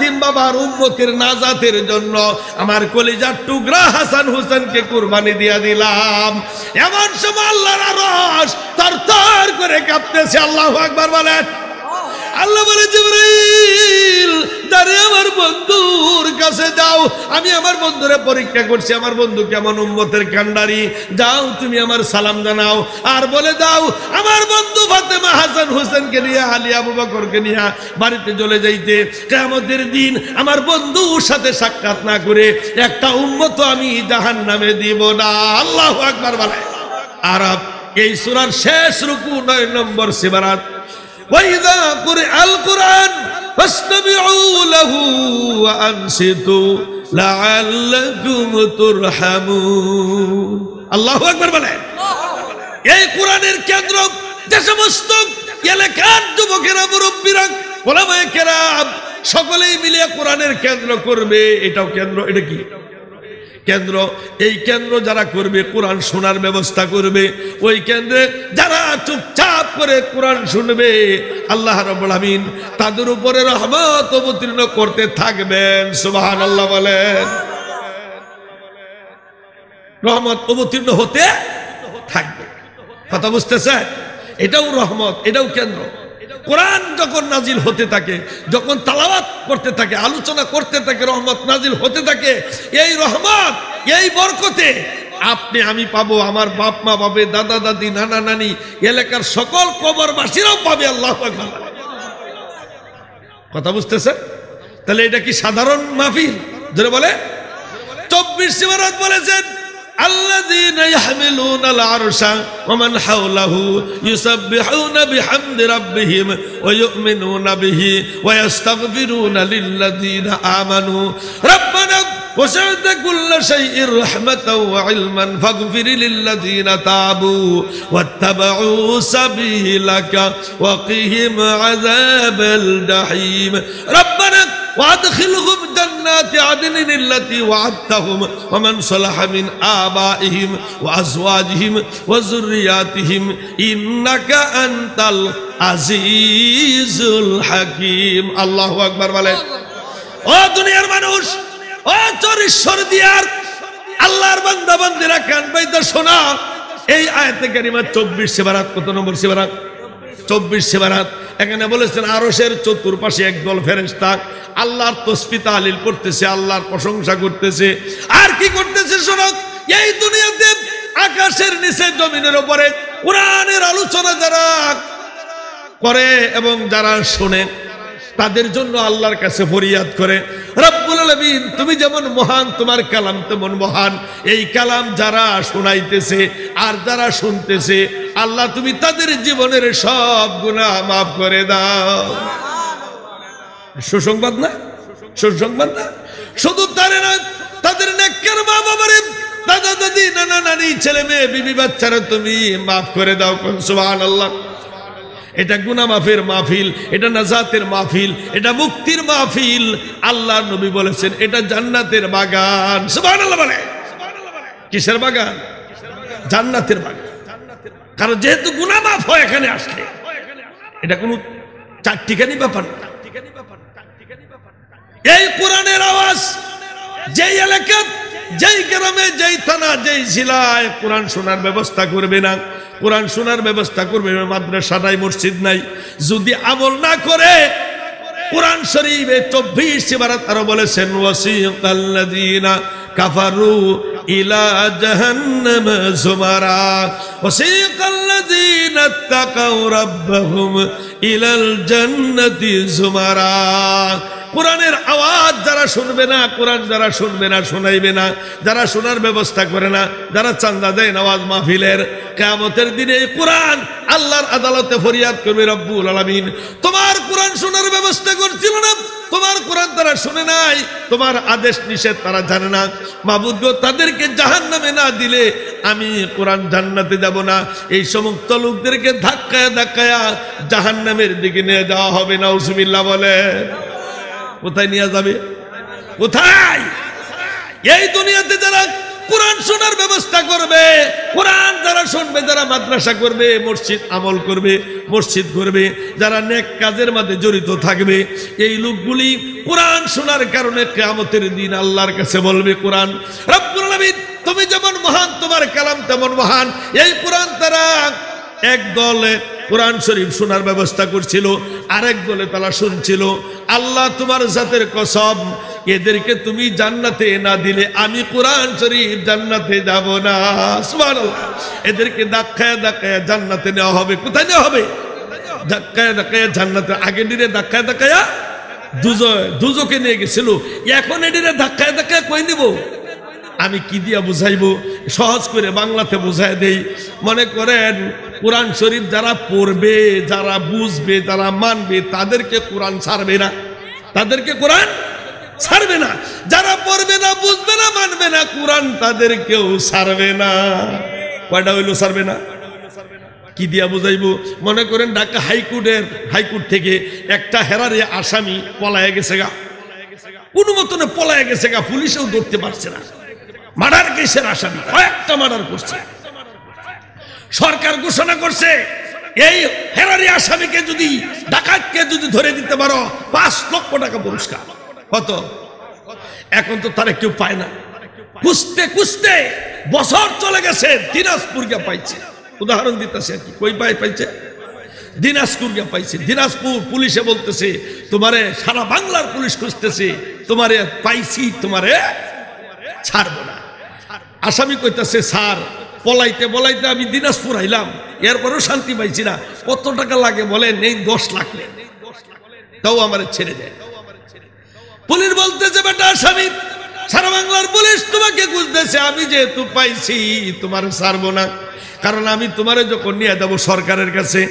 এতিম বাবার উম্মতের নাজাতের জন্য আমার কলিজার টুকরা হাসান হোসেনকে কুরবানি দিয়ে দিলাম। এমন সময় আল্লাহর আরশ তরতর করে কাঁপতেছে। আল্লাহু আকবার বলেন। আল্লাহ বলে, জিবরাইল দাঁড়িয়ে আমার বন্ধুর কাছে যাও, আমি আমার বন্ধুরে পরীক্ষা করছি, আমার বন্ধু কেমন উম্মতের কান্ডারি, যাও তুমি আমার সালাম জানাও, আর বলে দাও আমার বন্ধু ফাতেমা হাসান হোসেনকে নিয়ে, আলী আবু বকরকে নিয়ে বাড়িতে চলে যাইতে, কিয়ামতের দিন আমার বন্ধুর সাথে সাক্ষাৎ না করে একটা উম্মত আমি জাহান্নামে দিব না। আল্লাহু আকবার বলে। আরব এই সূরার শেষ রুকু 9 নম্বর সিবারাত, وَإِذَا قُرِئَ الْقُرْآنُ فَاسْتَمِعُوا لَهُ وَأَنصِتُوا لَعَلَّكُمْ تُرْحَمُونَ। আল্লাহু আকবার বলেন। এই কোরআনের কেন্দ্র যে সমস্ত এলাকার যুবকেরা, মুরব্বীরা, ওলামায়ে কেরাম সকলেই মিলে কোরআনের কেন্দ্র করবে। এটাও কেন্দ্র। এটা কি কেন্দ্র? এই কেন্দ্র যারা করবে, কোরআন শোনার ব্যবস্থা করবে, ওই কেন্দ্রে যারা চুপচাপ করে কোরআন শুনবে, আল্লাহ রাব্বুল আমিন তাদের উপরে রহমত অবতীর্ণ করতে থাকবেন। সুবহানাল্লাহ বলেন। রহমত অবতীর্ণ হতে থাকবে। কথা বুঝতেছে? এটাও রহমত, এটাও কেন্দ্র। কোরআন যখন নাজিল হতে থাকে, যখন তালাওয়াত করতে থাকে, আলোচনা করতে থাকে, রহমত নাজিল হতে থাকে। এই রহমত, এই বরকতে আপনি আমি পাবো, আমার বাপ মা পাবে, দাদা দাদি, নানা নানি, এলাকার সকল কবরবাসীরাও পাবে। আল্লাহু আকবার। কথা বুঝতেছে? তাহলে এটা কি সাধারণ মাহফিল? যারা বলে 24 সিবারাত বলেছেন, الذين يحملون العرش ومن حوله يسبحون بحمد ربهم ويؤمنون به ويستغفرون للذين آمنوا ربنا وسعت كل شيء رحمة وعلما فاغفر للذين تابوا واتبعوا سبيلك وقهم عذاب الجحيم ربنا وادخلهم جنات عدن التي وعدتهم ومن صلح من آبائهم وأزواجهم وذرياتهم إنك أنت العزيز الحكيم। الله أكبر বলেন। ও দুনিয়ার মানুষ, ও চরিশ্বর দিয়ার আল্লাহর বান্দা বান্দিরা, কান পাইতে শোনা। এই আয়াতে কারিমা 24 সিবারাত। কত নম্বর সিবারাত? 24 সিবারাত। এখানে বলেছেন আরশের চতুর্পাশে একদল ফেরেশতা আল্লাহর তাসবিহ তাহলিল করতেছে, আল্লাহর প্রশংসা করতেছে। আর কি করতেছে শোনো। এই দুনিয়াতে আকাশের নিচে জমিনের উপরে কোরআনের আলোচনা যারা করে এবং যারা শুনে, তাদের জন্য আল্লাহর কাছে ফরিয়াদ করে, রব্বুল আলামিন তুমি যেমন মহান, তোমার কালাম তেমন মহান। এই কালাম যারা শোনাইতেছে আর যারা শুনতেছে, আল্লাহ তুমি তাদের জীবনের সব গুনাহ মাফ করে দাও। সুসংবাদ না? সুসংবাদ না? শুধু তারে না, তাদের নেককার মা বাবারে, দাদা দাদি, নানা নানি, ছেলে মেয়ে, বিবি বাচ্চারা তুমি মাফ করে দাও। সুবহানাল্লাহ। এটা গুনাহ মাফের মাহফিল, এটা নাজাতের মাহফিল, এটা মুক্তির মাহফিল। আল্লাহর নবী বলেছেন এটা জান্নাতের বাগান। সুবহানাল্লাহ বলে। কিসের বাগান? জান্নাতের বাগান। কারণ যেহেতু গুনাহ মাফ হয় এখানে আসলে, এটা কোনো চারটিখানি ব্যাপার না। এই কোরআনের আওয়াজ যেই এলাকা, যেই গ্রামে, যেই থানা, যেই জেলায় কোরআন শোনার ব্যবস্থা করবে না, কোরআন শোনার ব্যবস্থা করবে, মাদ্রাসা নাই, মসজিদ নাই, যদি আমল না করে, কোরআন শরীফে 24 সিবারাত আরো বলেছেন, ওয়াসিকাল্লাযীনা কাফারু ইলা জাহান্নাম যুমারা ওয়াসিকাল্লাযীনা তাকাউ রাব্বাহুম ইলাল জান্নাতি যুমারা। কোরআনের আওয়াজ যারা শুনবে না, কোরআন যারা শুনবে না, শোনাইবে না, যারা শোনার ব্যবস্থা করে না, যারা চান্দা দেয় নামাজ মাহফিলের, কিয়ামতের দিনে এই কোরআন আল্লাহর আদালতে ফরিয়াদ করবে, রব্বুল আলামিন তোমার কোরআন শোনার ব্যবস্থা করছিল না, তোমার কোরআন তারা শুনে নাই, তোমার আদেশ নিষেধ তারা জানে না, মাবুদ গো তাদেরকে জাহান্নামে না দিলে আমি কোরআন জান্নাতে যাব না। এই সমস্ত লোকদেরকে ধাক্কায় ধাক্কায়া জাহান্নামের দিকে নিয়ে যাওয়া হবে। নাউজুবিল্লাহ বলে। কোথায় নিয়ে যাবে? কোথায়? এই দুনিয়াতে যারা কোরআন শোনার ব্যবস্থা করবে, কোরআন যারা শুনবে, যারা মাদ্রাসা করবে, মসজিদ আমল করবে, মসজিদ করবে, যারা নেক কাজের মধ্যে জড়িত থাকবে, এই লোকগুলি কোরআন শোনার কারণে কিয়ামতের দিন আল্লাহর কাছে বলবে, কোরআন রব্বুল আলামিন তুমি যেমন মহান, তোমার কালাম তেমন মহান। এই কোরআন তারা এক দলে কোরআন শরীফ শোনার ব্যবস্থা করছিল, আরেক দলে তারা শুনছিল। আল্লাহ তোমার জাতের কসম, এদেরকে তুমি জান্নাতে না দিলে আমি কোরআন শরীফ জান্নাতে যাব না। সুবহানাল্লাহ। এদেরকে ধাক্কায় ধাক্কায় জান্নাতে নেওয়া হবে। কোথায় নেওয়া হবে? ধাক্কায় ধাক্কায় জান্নাতে। আগে দিনে ধাক্কায় ধাক্কায় দুজকে নিয়ে গেছিল, এখন এদিকে ধাক্কায় ধাক্কায় কই নিব? আমি কি দিয়া বুঝাইবো? সহজ করে বাংলাতে বুঝাই দেই। মনে করেন কোরআন শরীফ যারা পড়বে, যারা বুঝবে, যারা মানবে, তাদেরকে কোরআন ছাড়বে না, তাদেরকে কোরআন ছাড়বে না। যারা পড়বে না, বুঝবে না, মানবে না, কোরআন তাদেরকেও ছাড়বে না। কয়টা হইলো ছাড়বে না? কি দিয়া বুঝাইবো? মনে করেন ঢাকা হাইকোর্ট থেকে একটা হেরারে আসামি পলায় গেছে গা, কোন মতনে পলায় গেছে গা, পুলিশেও ধরতে পারছে না। মার্ডার কেসের আসামি, কয়েকটা মার্ডার করছে। সরকার ঘোষণা করছে এই হেরারি আসামিকে যদি, ডাকাতকে যদি ধরে দিতে পারো 5 লক্ষ টাকা পুরস্কার। কত? এখন তো তারা কেউ পায় না। খুঁজতে খুঁজতে বছর চলে গেছে, দিনাজপুর গিয়া পাইছে। উদাহরণ দিতেছে আর কি। কই পাইছে? দিনাজপুর গিয়া পাইছে। দিনাজপুর পুলিশে বলতেছে তোমারে, সারা বাংলার পুলিশ খুঁজতেছে, তোমারে পাইছি, তোমারে ছাড়বো না। আসামি কইতাছে স্যার পলাইতে বলাইতে আমি দিনাজপুর আইলাম, এরপরেও শান্তি পাইছি না। কত টাকা লাগে বলেন? এই 10 লাখ, তাও আমার ছেড়ে দেয়। পুলিশ বলতেছে বেটা আসামি, সারা বাংলার পুলিশ তোমাকে খুঁজতেছে, আমি যেহেতু পাইছি তোমার ছাড়বো না। কারণ আমি তোমারে যখন নিয়ে যাবো সরকারের কাছে,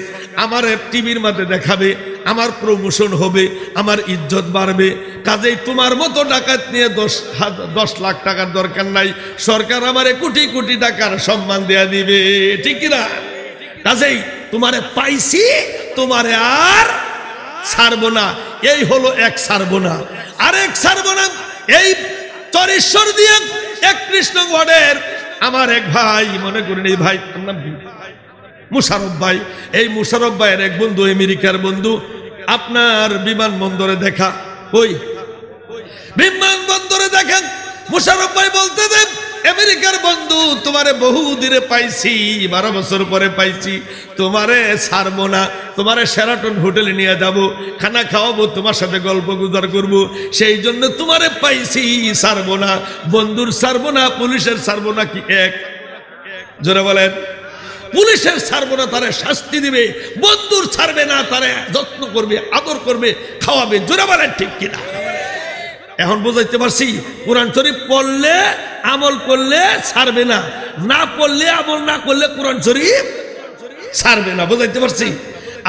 আমার টিভির মধ্যে দেখাবে, আমার প্রমোশন হবে, আমার ইজ্জত বাড়বে। কাজেই তোমার মতো ডাকাত নিয়ে 10 লাখ টাকার দরকার নাই, সরকার আমারে কোটি কোটি টাকার সম্মান দেয়া দিবে, ঠিক কিনা? কাজেই তোমারে পাইছি, তোমারে আর ছাড়বো না। এই হলো এক ছাড়বো না। আরেক ছাড়বো না, এই চরেশ্বর দিয়ে 31 নং ওয়ার্ডের আমার এক ভাই, মনে করেন এই ভাই মুশারফ ভাই, এই মুশারফ ভাইয়ের এক বন্ধু, আমেরিকার বন্ধু, আপনার বিমানবন্দরে দেখা, ওই বিমানবন্দরে দেখেন মুশারফ ভাই বলতে দেন আমেরিকার বন্ধু তোমারে বহু দিনে পাইছি, 12 বছর পরে পাইছি, তোমারে ছাড়বো না, তোমারে শেরাটন হোটেলে নিয়ে যাব, খানা খাওয়াবো, তোমার সাথে গল্প গুজর করবো, সেই জন্য তোমারে পাইছি, ছাড়বো না। বন্ধুর ছাড়বো না, পুলিশের ছাড়বো না কি এক? জোরে বলেন। পুলিশের ছাড়বো না, তারে শাস্তি দিবে। বন্ধুর ছাড়বে না, তারে যত্ন করবে, আদর করবে, খাওয়াবে। জোরে বলেন ঠিক কিনা? এখন বুঝাইতে পারছি? কোরআন শরীফ পড়লে, আমল করলে ছাড়বে না, না পড়লে, আমল না করলে কোরআন শরীফ ছাড়বে না। বুঝাইতে পারছি?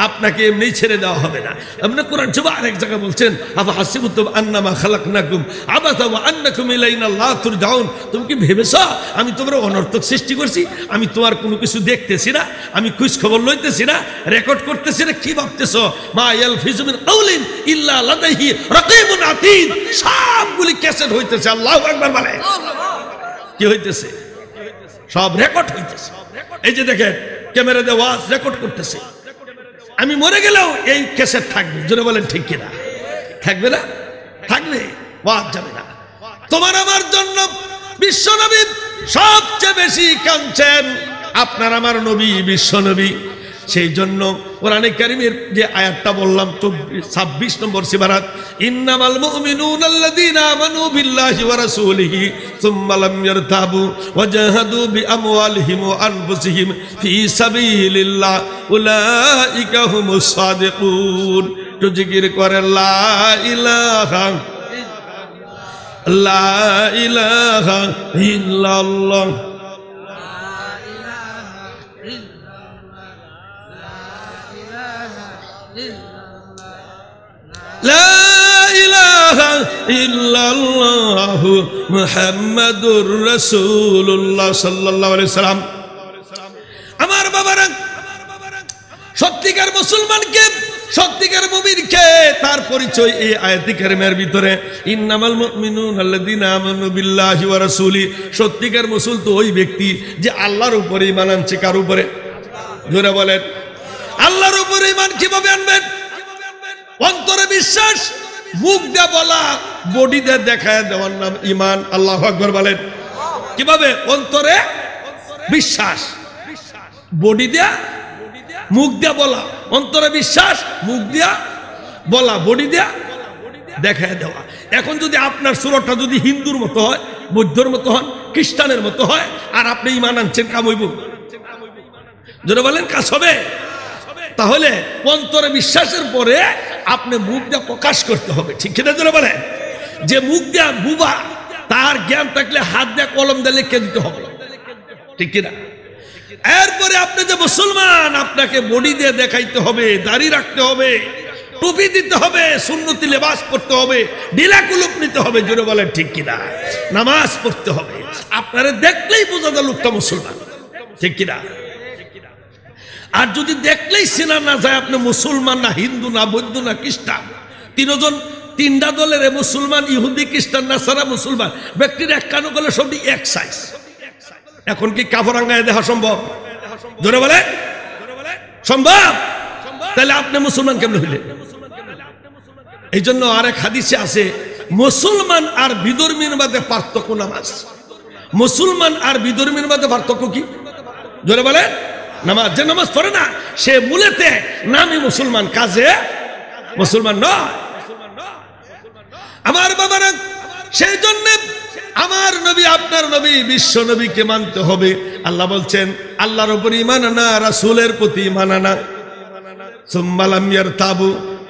আপনাকে এমনি ছেড়ে দেওয়া হবে না। আপনি কোরআন শরীফ আরেক জায়গায় বলছেন, আফা হাসিবতুম আন্নামা খালাকনাকুম আবাসা ওয়া আন্নাকুম ইলাইনা লা তুরজাউন। তুমি কি ভেবেছো আমি তোমার অনর্থক সৃষ্টি করছি? আমি তোমার কোনো কিছু দেখতেছি না, আমি খোঁজ খবর লইতেছি না, রেকর্ড করতেছি না? কি ভাবতেছো? মা ইয়ালফিজু মিন কাউলিন ইল্লা লাদাইহি রাকিবুন আতীদ। সবগুলি ক্যাসেট হইতেছে। আল্লাহু আকবার বলে। কি হইতেছে? সব রেকর্ড হইতেছে। এই যে দেখেন ক্যামেরা দিয়ে ওয়াজ রেকর্ড করতেছে। আমি মরে গেলেও এই ক্যাসেট থাকবে। জোরে বলেন ঠিক কিনা? থাকবে না? থাকবে, ওয়াজ যাবে না। তোমার আমার জন্য বিশ্বনবী সবচেয়ে বেশি কাঁদছেন, আপনার আমার নবী বিশ্বনবী। সেই জন্য কোরআনে কারীমের যে আয়াতটা বললাম 26 নম্বর সূরা, ইন্নামাল মুমিনুনা আল্লাযীনা আমানু বিল্লাহি ওয়া রাসূলিহি সুম্মা লাম ইয়ারতাবু ওয়া জাহাদু বিআমওয়ালিহিম ওয়া আনফুসিহিম ফি সাবিলিল্লাহ উলাইকা হুমুস সাদিকুন। তো জিকির করে লা ইলাহা ইল্লাল্লাহ, লা ইলাহা ইল্লাল্লাহ মুহাম্মাদুর রাসূলুল্লাহ সাল্লাল্লাহু আলাইহি সাল্লাম। আমার বাবারা, সত্যিকার মুসলমানকে সত্যিকার মুমিন কে, তার পরিচয় এই আয়াতে কারিমার ভিতরে, ইন্নামাল মুমিনুনা আল্লাযীনা আমানু বিল্লাহি ওয়া রাসূলি। সত্যিকার মুসলিম তো ওই ব্যক্তি যে আল্লাহর উপরে ঈমান আনছে। কার উপরে? জোরে বলেন। আল্লাহর উপরে ঈমান কিভাবে আনবেন? অন্তরে বিশ্বাস, মুখ দিয়ে বলা, বডি দিয়ে দেখায় দেওয়ার নাম ঈমান। আল্লাহু আকবার বলেন। কিভাবে? অন্তরে বিশ্বাস, বডি দিয়া, মুখ দিয়া বলা। অন্তরে বিশ্বাস, মুখ দিয়া বলা, বডি দিয়া দেখায় দেওয়া। এখন যদি আপনার সুরতটা যদি হিন্দুর মতো হয়, বৌদ্ধর মতো হন, খ্রিস্টানের মতো হয়, আর আপনি ঈমান আনছেন, কাম হইব? যদি বলেন কাজ হবে? তাহলে অন্তরে বিশ্বাসের পরে আপনি মুখ দিয়া প্রকাশ করতে হবে, ঠিক কিনা? যদি বলেন যে মুখ দিয়া বুবা, তার জ্ঞান থাকলে হাত দিয়ে কলম দিয়ে লিখে দিতে হবে, ঠিক কিনা? এরপরে আপনি যে মুসলমান, আপনাকে বডি দিয়ে দেখাইতে হবে, দাড়ি রাখতে হবে, টুপি দিতে হবে, সুন্নতি লেবাস পড়তে হবে, ঢিলা কুলুপ নিতে হবে, জোরে বলেন ঠিক কিনা? নামাজ পড়তে হবে। আপনারা দেখলেই বোঝা যায় লোকটা মুসলমান, ঠিক কিনা? আর যদি দেখলেই চেনা না যায় আপনি মুসলমান না হিন্দু না বৌদ্ধ না খ্রিস্টান, তিনটা দলের মুসলমান, ইহুদি, খ্রিস্টান, নাসারা, মুসলমান ব্যক্তির এক কানো গলে সবই এক সাইজ। এখন কি কাফরাঙ্গায় দেখা সম্ভব? জোরে বলে সম্ভব? তাহলে আপনি মুসলমান কেমন হইলেন? এই জন্য আরেক হাদিসে আছে, মুসলমান আর বিধর্মীর মধ্যে পার্থক্য নামাজ। মুসলমান আর বিধর্মীর মধ্যে পার্থক্য কি? জোরে বলে নামাজ। যে নামাজ পড়ে না সে মূলেতে নামই মুসলমান, কাজে মুসলমান নয়। আমার বাবারা, সেই জন্য আমার নবী, আপনার নবী, বিশ্ব নবীকে মানতে হবে। আল্লাহ বলছেন, আল্লাহর উপর ঈমান আনা, রাসূলের প্রতি ঈমান আনা। সুম্মা লাম ইয়ারতাবু,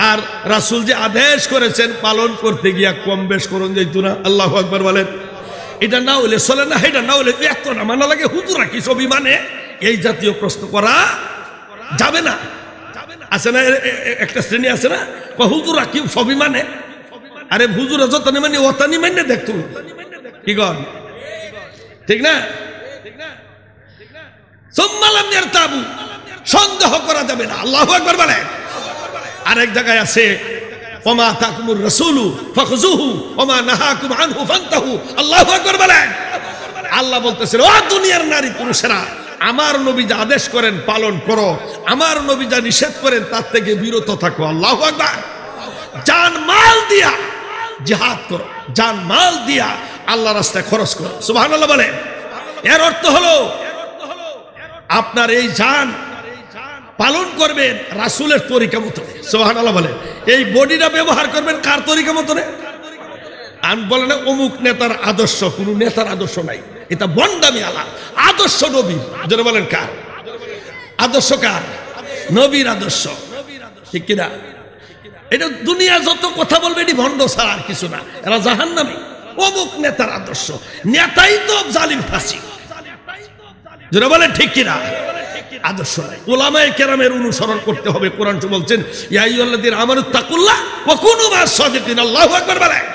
আর রাসূল যে আদেশ করেছেন পালন করতে গিয়া কম বেশ করুন যাইতো না। আল্লাহু আকবার বলেন। এটা না হলে চলে না, এটা না হলে এত না মানা লাগে, হুজুরা কি সবই মানে? এই জাতীয় প্রশ্ন করা যাবে না। আছে না একটা শ্রেণী আছে না, হুজুরা কি সবই মানে? আরে হুজুরা যত মানে ওতানি মানে দেখতো, কি কর? ঠিক না? সন্দেহ করা যাবে না। আল্লাহু আকবার বলেন। আরেক জায়গায় আছে, ওমা তাকুমুর রাসূলু ফাখুযুহু ওমা নাহাকুম আনহু ফান্তাহু। আল্লাহু আকবার বলেন। আল্লাহ বলতেছেন, ও দুনিয়ার নারী পুরুষেরা, আমার নবী যা আদেশ করেন পালন করো, আমার নবী যা নিষেধ করেন তার থেকে বিরত থাকো। আল্লাহু আকবার। জান মাল দিয়া জিহাদ করো, জান মাল দিয়া আল্লাহ রাস্তায় খরচ করো। সুবহানাল্লাহ বলেন। এর অর্থ হলো আপনার এই জান পালন করবেন রাসূলের তরিকা মতো। সুবহানাল্লাহ বলেন। এই বডিটা ব্যবহার করবেন কার তরিকা মতো? আমি বলে না অমুক নেতার আদর্শ, কোন নেতার আদর্শ নাই, এটা বন্ডামি আলাপ। আদর্শ নবীর, যারা বলেন কার আদর্শ? কার? নবীর আদর্শ, ঠিক কিনা? এটা দুনিয়া যত কথা বলবে এটি ভণ্ড ছাড়া আর কিছু না, এরা জাহান্নামী। অমুক নেতার আদর্শ, নেতাই তো জালিম ফাসিক, যারা বলেন ঠিক কিনা? আদর্শ নাই। উলামায়ে কেরামের অনুসরণ করতে হবে। কোরআন বলছেন, ইয়া আইয়ুহাল্লাযীনা আমানুত্তাকুল্লাহ ওয়া কুনু মা'আস সাদিকিন। আল্লাহু আকবার বলেন।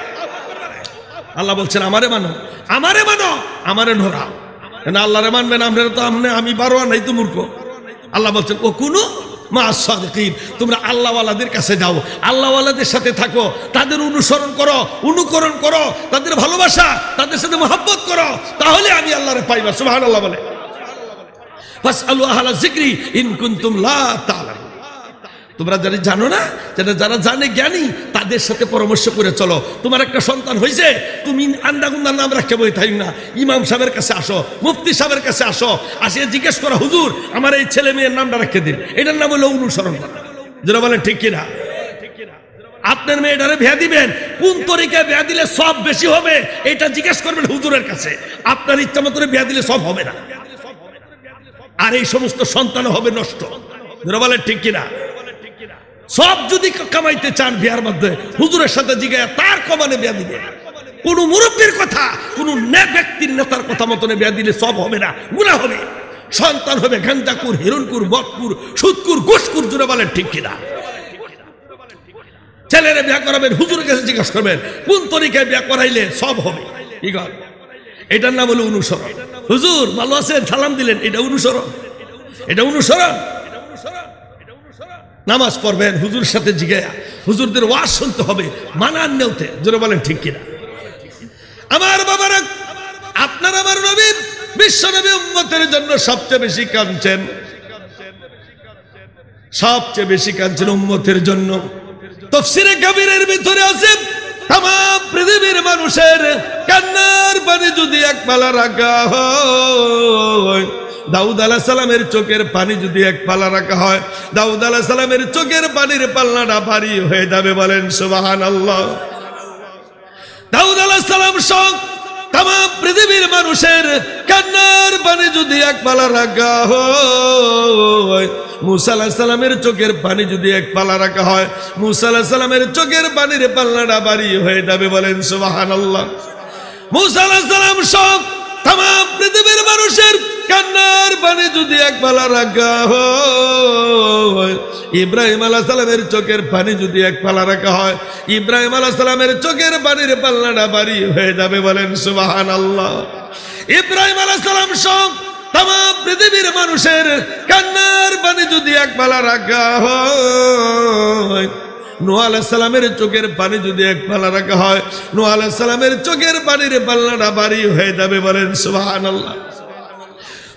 আল্লাহ বলছেন, আমারে মানো, আমারে মানো, আমারে নোরাও। না আল্লাহরে মানবেন, আমরা তো আমি বারোয়া নাই তো মূর্খ। আল্লাহ বলছেন, ও কুনু মা'আস সাদিকিন, তোমরা আল্লাহওয়ালাদের কাছে যাও, আল্লাহওয়ালাদের সাথে থাকো, তাদের অনুসরণ করো, অনুকরণ করো, তাদের ভালোবাসা, তাদের সাথে মহব্বত করো, তাহলে আমি আল্লাহরে পাইবা। সুবহানাল্লাহ বলে। ফাসআলু আহলা যিকরি ইন কুনতুম লা তা'লামুন। তোমরা যারা জানো না, যারা জানে জ্ঞানী, তাদের সাথে পরামর্শ করে চলো। তোমার একটা সন্তান হয়েছে, তুমি আন্দাগুন্দার নাম রাখতে বই থাই না, ইমাম সাহেবের কাছে আসো, মুফতি সাহেবের কাছে আসো, আসিয়ে জিজ্ঞেস করো, হুজুর আমার এই ছেলে মেয়ের নামটা রেখে দিন। এটার নাম হলো অনুসরণ করা। যারা বলেন ঠিক কিনা? আপনার মেয়েটারে বিয়া দিবেন, কোন তরিকায় বিয়া দিলে সব বেশি হবে এটা জিজ্ঞেস করবেন হুজুরের কাছে। আপনার ইচ্ছা মতো বিয়া দিলে সব হবে না, আর এই সমস্ত সন্তান হবে নষ্ট। যারা বলেন ঠিক কিনা? সব যদি কামাইতে চান বিয়ার মধ্যে, হুজুরের সাথে জিজ্ঞাসা তার কমানে বিয়া দিবে। কোন মুরব্বীর কথা, কোন ব্যক্তির নেতার কথা মতনে বিয়া দিলে সব হবে না, গুনাহ হবে। সন্তান হবে গাঞ্জাকুর, হিরণকুর, বদকুর, সুদকুর, ঘুষকুর। জোরে বলেন ঠিক কিনা? ছেলেরা বিয়া করাবেন, হুজুরের কাছে জিজ্ঞাসা করবেন কোন তরিকায় বিয়া করাইলে সব হবে। কি কর? এটার নাম হলো অনুসরণ। হুজুর ভালো আছেন, সালাম দিলেন, এটা অনুসরণ। এটা অনুসরণ। নামাজ পড়বেন হুজুরের সাথে জিগায়া, হুজুরদের ওয়াজ শুনতে হবে, মানান নেওতে। জোরে বলেন ঠিক কিনা? আমার বাবারা, আপনার আমার নবী, বিশ্ব নবী উম্মতের জন্য সবচেয়ে বেশি কাঁদছেন, সবচেয়ে বেশি কাঁদছেন উম্মতের জন্য। তাফসীরে কাবীরের ভিতরে আছে तमाम পৃথিবীর মানুষের কান্নার পানি যদি এক পালা রাখা হয়, দাউদ আলাইহিস সালামের চোখের পানি যদি এক পালা রাখা হয়, দাউদ আলাইহিস সালামের চোখের পানির পাল্লাটা ভারী হয়ে যাবে। বলেন সুবহানাল্লাহ। দাউদ আলাইহিস সালাম সব तमाम পৃথিবীর মানুষের কান্নার পানি যদি এক পালা রাখা হয়, मूसा अलैहिस्सलामेर चोखेर पानी যদি এক পালা রাখা হয়, मूसा अलैहिस्सलामेर चोखेर पानिर पाल्लाटा भारी হয়ে যাবে। বলেন সুবহানাল্লাহ। मूसा अलैहिस्सलाम সব तमाम পৃথিবীর মানুষের কান্নার পানি যদি এক পালা রাখা হয়, ইব্রাহিম আলাইহিস সালামের চোখের পানি যদি এক পালা রাখা হয়, ইব্রাহিম আলাইহিস সালামের চোখের পানির পাল্লাটা ভারী হয়ে যাবে। বলেন সুবহানাল্লাহ। ইব্রাহিম আলাইহিস সালাম সব तमाम পৃথিবীর মানুষের কান্নার পানি যদি এক পালা রাখা হয়, নূহ আলাইহিস সালামের চোখের পানি যদি এক পালা রাখা হয়, নূহ আলাইহিস সালামের চোখের পানির পাল্লাটা ভারী হয়ে যাবে। বলেন সুবহানাল্লাহ।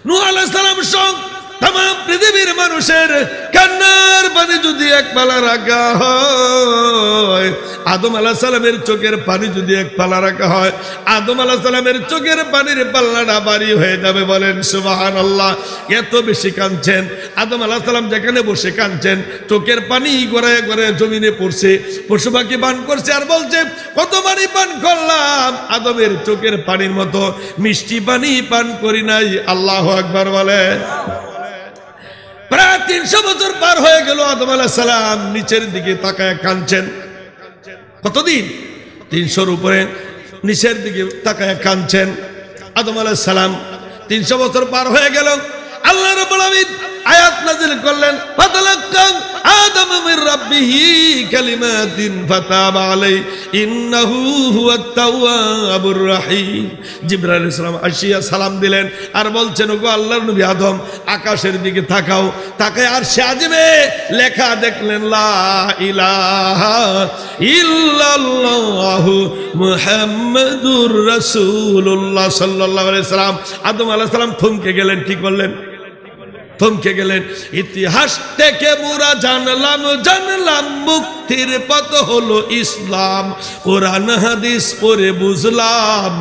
নূহ আলাইহিস সালাম সব तमाम পৃথিবীর মানুষের কান্নার পানি যদি এক পালা রাখা হয়, আদম আলাইহিস সালামের চোখের পানি যদি এক পালা রাখা হয়, আদম আলাইহিস সালামের চোখের পানির পাল্লাটা ভারী হয়ে যাবে। বলেন সুবহানাল্লাহ। এত বেশি কাঁদছেন, আদম আলাইহিস সালাম যেখানে বসে কাঁদছেন, চোখের পানি গড়ায় গড়ায় জমিনে পড়ছে, পশু পাখি পান করছে আর বলছে, কত পানি পান করলাম, আদমের চোখের পানির মতো মিষ্টি পানি পান করি নাই। আল্লাহু আকবার বলেন। প্রায় 300 বছর পার হয়ে গেল, আদম আলাইহিস সালাম নিচের দিকে তাকায় কাঁদছেন। কতদিন? 300-র উপরে নিচের দিকে তাকায় কাঁদছেন আদম আলাইহিস সালাম। 300 বছর পার হয়ে গেল, আল্লাহ রাব্বুল আলামিন আয়াত নাযিল করলেন, ফাতালাক্কা আদম মির রাব্বিহি কালিমাতিন ফাতাবা আলাইহি ইন্নাহু হুয়াত তাওয়াবুর রহিম। জিবরাইল আলাইহিস সালাম আসিয়া সালাম দিলেন আর বলছেন, ওগো আল্লাহর নবী আদম, আকাশের দিকে তাকাও। তাকায় আর সে আজিমে লেখা দেখলেন, লা ইলাহা ইল্লাল্লাহু মুহাম্মাদুর রাসূলুল্লাহ সাল্লাল্লাহু আলাইহি সাল্লাম। আদম আলাইহিস সালাম থমকে গেলেন। কি করলেন? থমকে গেলেন। ইতিহাস থেকে মোরা জানলাম মুক্তির পথ হলো ইসলাম, কোরআন হাদিস পড়ে বুঝলাম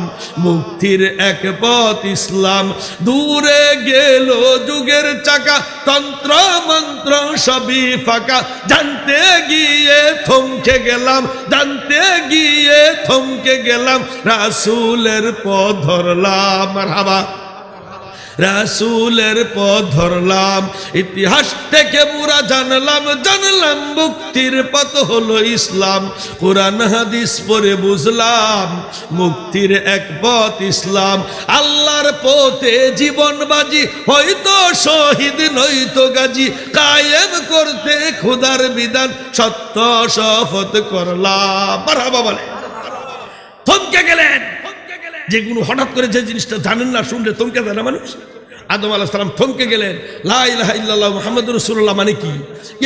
মুক্তির এক পথ ইসলাম। দূরে গেল যুগের চাকা, তন্ত্র মন্ত্র সবই ফাঁকা, জানতে গিয়ে থমকে গেলাম, জানতে গিয়ে থমকে গেলাম, রাসূলের পথ ধরলাম। মারহাবা। রাসূলের পথ ধরলাম, ইতিহাস থেকে পুরা জানলাম মুক্তির পথ হলো ইসলাম, কোরআন হাদিস পড়ে বুঝলাম মুক্তির এক পথ ইসলাম। আল্লাহর পথে জীবন বাজি, হয়তো শহীদ নয়তো গাজী, কায়েম করতে খোদার বিধান সত্য শপথ করলাম। মারহাবা বলে। থমকে গেলেন। যেগুলো হঠাৎ করে যে জিনিসটা জানেন না, শুনলে থমকে যায় না মানুষ। আদম আলাইহিস সালাম থমকে গেলেন। লা ইলাহা ইল্লাল্লাহ মুহাম্মাদুর রাসূলুল্লাহ মানে কি?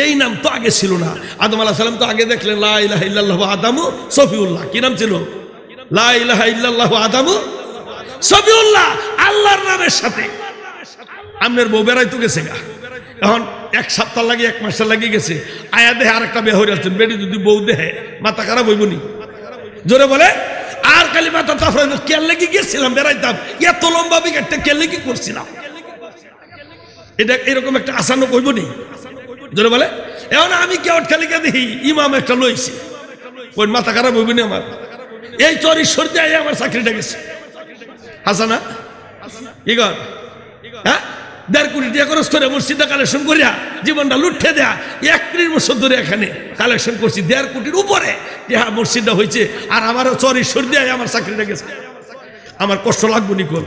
এই নাম তো আগে ছিল না। আদম আলাইহিস সালাম তো আগে দেখলেন লা ইলাহা ইল্লাল্লাহু আদামু সফিউল্লাহ। কি নাম ছিল? লা ইলাহা ইল্লাল্লাহু আদামু সফিউল্লাহ। আল্লাহর নামের সাথে আমনের বউ বেড়াইতে গেছে গা, এখন 1 সপ্তাহ লাগে 1 মাস লাগে গেছে, আয়া দেহে আরেকটা বিয়ে হয়ে যাচ্ছেন। বেটি যদি বউ দেহে মাথা খারাপ হইবনি? জোরে বলে। আর খালি মাথা তাফরা কেন লেগে গেছিলাম, বেড়াইতাম, এত লম্বা বিঘাটটা কেন লেগে করছিলাম, এটা এরকম একটা আসানো কইব নি? জোরে বলে। এখন আমি কেউ খালিকা দেখি ইমাম একটা লইছি, ওই মাথা খারাপ হইব নি আমার? এই চরি সর্দি আই আমার চাকরিটা গেছে। হাসানা কি কর? হ্যাঁ, 1.5 কোটি টাকা খরচ করে মসজিদে কালেকশন করিয়া জীবনটা লুটে দেয়া 31 বছর ধরে এখানে কালেকশন করছি, 1.5 কোটির উপরে মসজিদটা হয়েছে, আর আমার চরি সর্দি আই আমার চাকরিটা গেছে। আমার কষ্ট লাগবো নি? কোন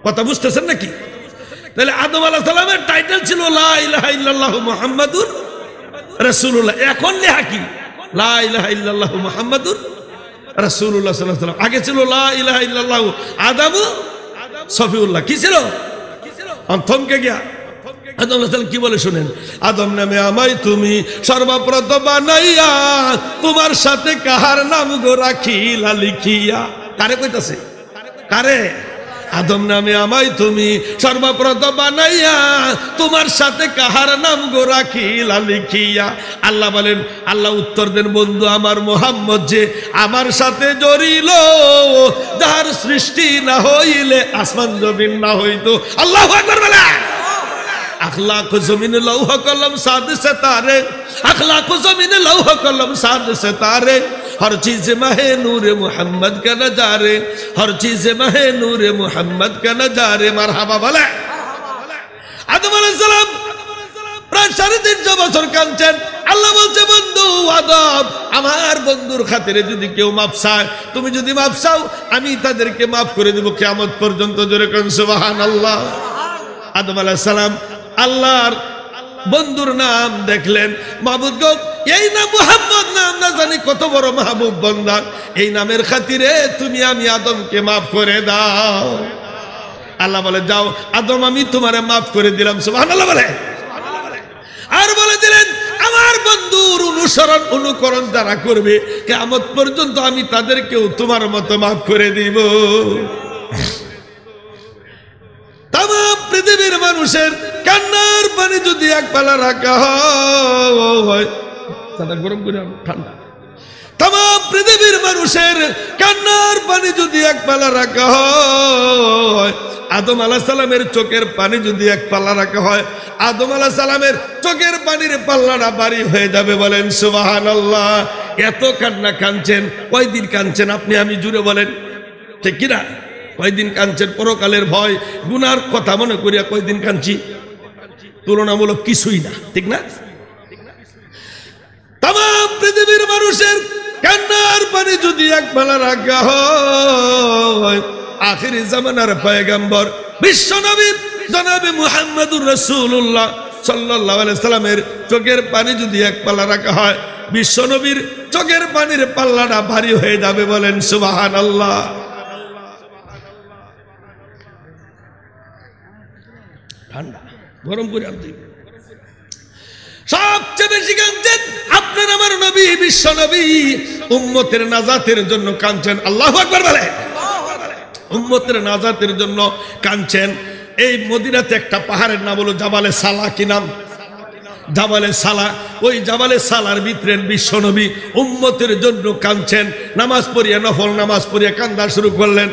কথা বুঝতেছেন নাকি? তাহলে আদম আলাইহিস সালামের টাইটেল ছিল লা ইলাহা ইল্লাল্লাহু মুহাম্মাদুর রাসূলুল্লাহ। এখন লেখা কি? লা ইলাহা ইল্লাল্লাহু মুহাম্মাদুর রাসূলুল্লাহ সাল্লাল্লাহু আলাইহি ওয়াসাল্লাম। আগে ছিল লা ইলাহা ইল্লাল্লাহু আদামু সফিউল্লাহ। কি ছিল? থমকে গিয়া আদম আলাইহিস সালাম কি বলে শুনেন, আদম নামে আমায় তুমি সর্বপ্রথম বানাইয়া, তোমার সাথে কাহার নাম গো রাখিলা লিখিয়া। কারে কইতাছে? কারে? আদম নামে আমায় তুমি সর্বপ্রথম বানাইয়া, তোমার সাথে কাহার নাম গো রাখিলা লিখিয়া। আল্লাহ বলেন, আল্লাহ উত্তর দেন, বন্ধু আমার মুহাম্মদ যে আমার সাথে জড়িল, যার সৃষ্টি না হইলে আসমান জমিন না হইতো। আল্লাহু আকবার বলে। अखलाक ज़मीन लौह कलम साद सितारे, अखलाक ज़मीन लौह कलम साद सितारे, हर चीज़ महे नूर मोहम्मद का नजारे, हर चीज़ महे नूर मोहम्मद का नजारे। मरहबा बोले। आदम अलैहिस्सलाम প্রায় 3.5 বছর কাঁদছেন। আল্লাহ বলছে, বন্ধু আদম, আমার বন্ধুর খাতিরে যদি কেউ মাফ চায়, তুমি যদি মাফ চাও, আমি তাদেরকে মাফ করে দেব কিয়ামত পর্যন্ত। জোরে কোন সুবহানাল্লাহ। আদম আলাইহিস সালাম আল্লাহর বন্ধুর নাম দেখলেন, মাহবুব গো, এই নাম মুহাম্মদ নাম না জানি কত বড় মাহবুব বান্দা, এই নামের খাতিরে তুমি আমি আদমকে মাফ করে দাও। আল্লাহ বলে, যাও আদম, আমি তোমারে মাফ করে দিলাম। সুবহানাল্লাহ বলে। আর বলে দিলেন, আমার বন্ধুর অনুসরণ অনুকরণ যারা করবে কিয়ামত পর্যন্ত আমি তাদেরকেও তোমার মতো মাফ করে দিব। তাম পৃথিবীর মানুষের কান্নার পানি যদি এক পালা রাখা হয়, গরম করে ঠান্ডা, তাম পৃথিবীর মানুষের কান্নার পানি যদি এক পালা রাখা হয়, আদম আলাইহিস সালামের চোখের পানি যদি এক পাল্লা রাখা হয়, আদম আলাইহিস সালামের চোখের পানির পাল্লাটা ভারী হয়ে যাবে। বলেন সুবহানাল্লাহ। এত কান্না কাঁদছেন, কয়দিন কাঁদছেন আপনি আমি জুড়ে বলেন, ঠিক কিনা? কয়দিন কাঁদছেন? পরকালের ভয়, গুনার কথা মনে করিয়া কয়দিন কাঁদছি? তুলনামূলক কিছুই না, ঠিক না? তাম পৃথিবীর মানুষের কান্নার পানি যদি এক বেলা রাখা হয়, আখিরি জামানার পয়গম্বর বিশ্ব নবী জনাবে মুহাম্মদুর রাসূলুল্লাহ সাল্লাল্লাহু আলাইহি সাল্লামের চোখের পানি যদি এক পাল্লা রাখা হয়, বিশ্ব নবীর চোখের পানির পাল্লাটা ভারী হয়ে যাবে। বলেন সুবহানাল্লাহ। ঠান্ডা গরম করে আর দিই। সবচেয়ে বেশি কাঁদছেন আপনার আমার নবী, বিশ্ব নবী, উম্মতের নাজাতের জন্য কাঁদছেন। আল্লাহু আকবার বলে। উম্মতের নাজাতের জন্য কাঁদছেন। এই মদিনাতে একটা পাহাড়ের নাম হলো জাবালে সালা। কি নাম? জাবালে সালা। ওই জাবালে সালার ভিতরে বিশ্ব নবী উম্মতের জন্য কাঁদছেন। নামাজ পড়িয়া, নফল নামাজ পড়িয়া কান্দা শুরু করলেন।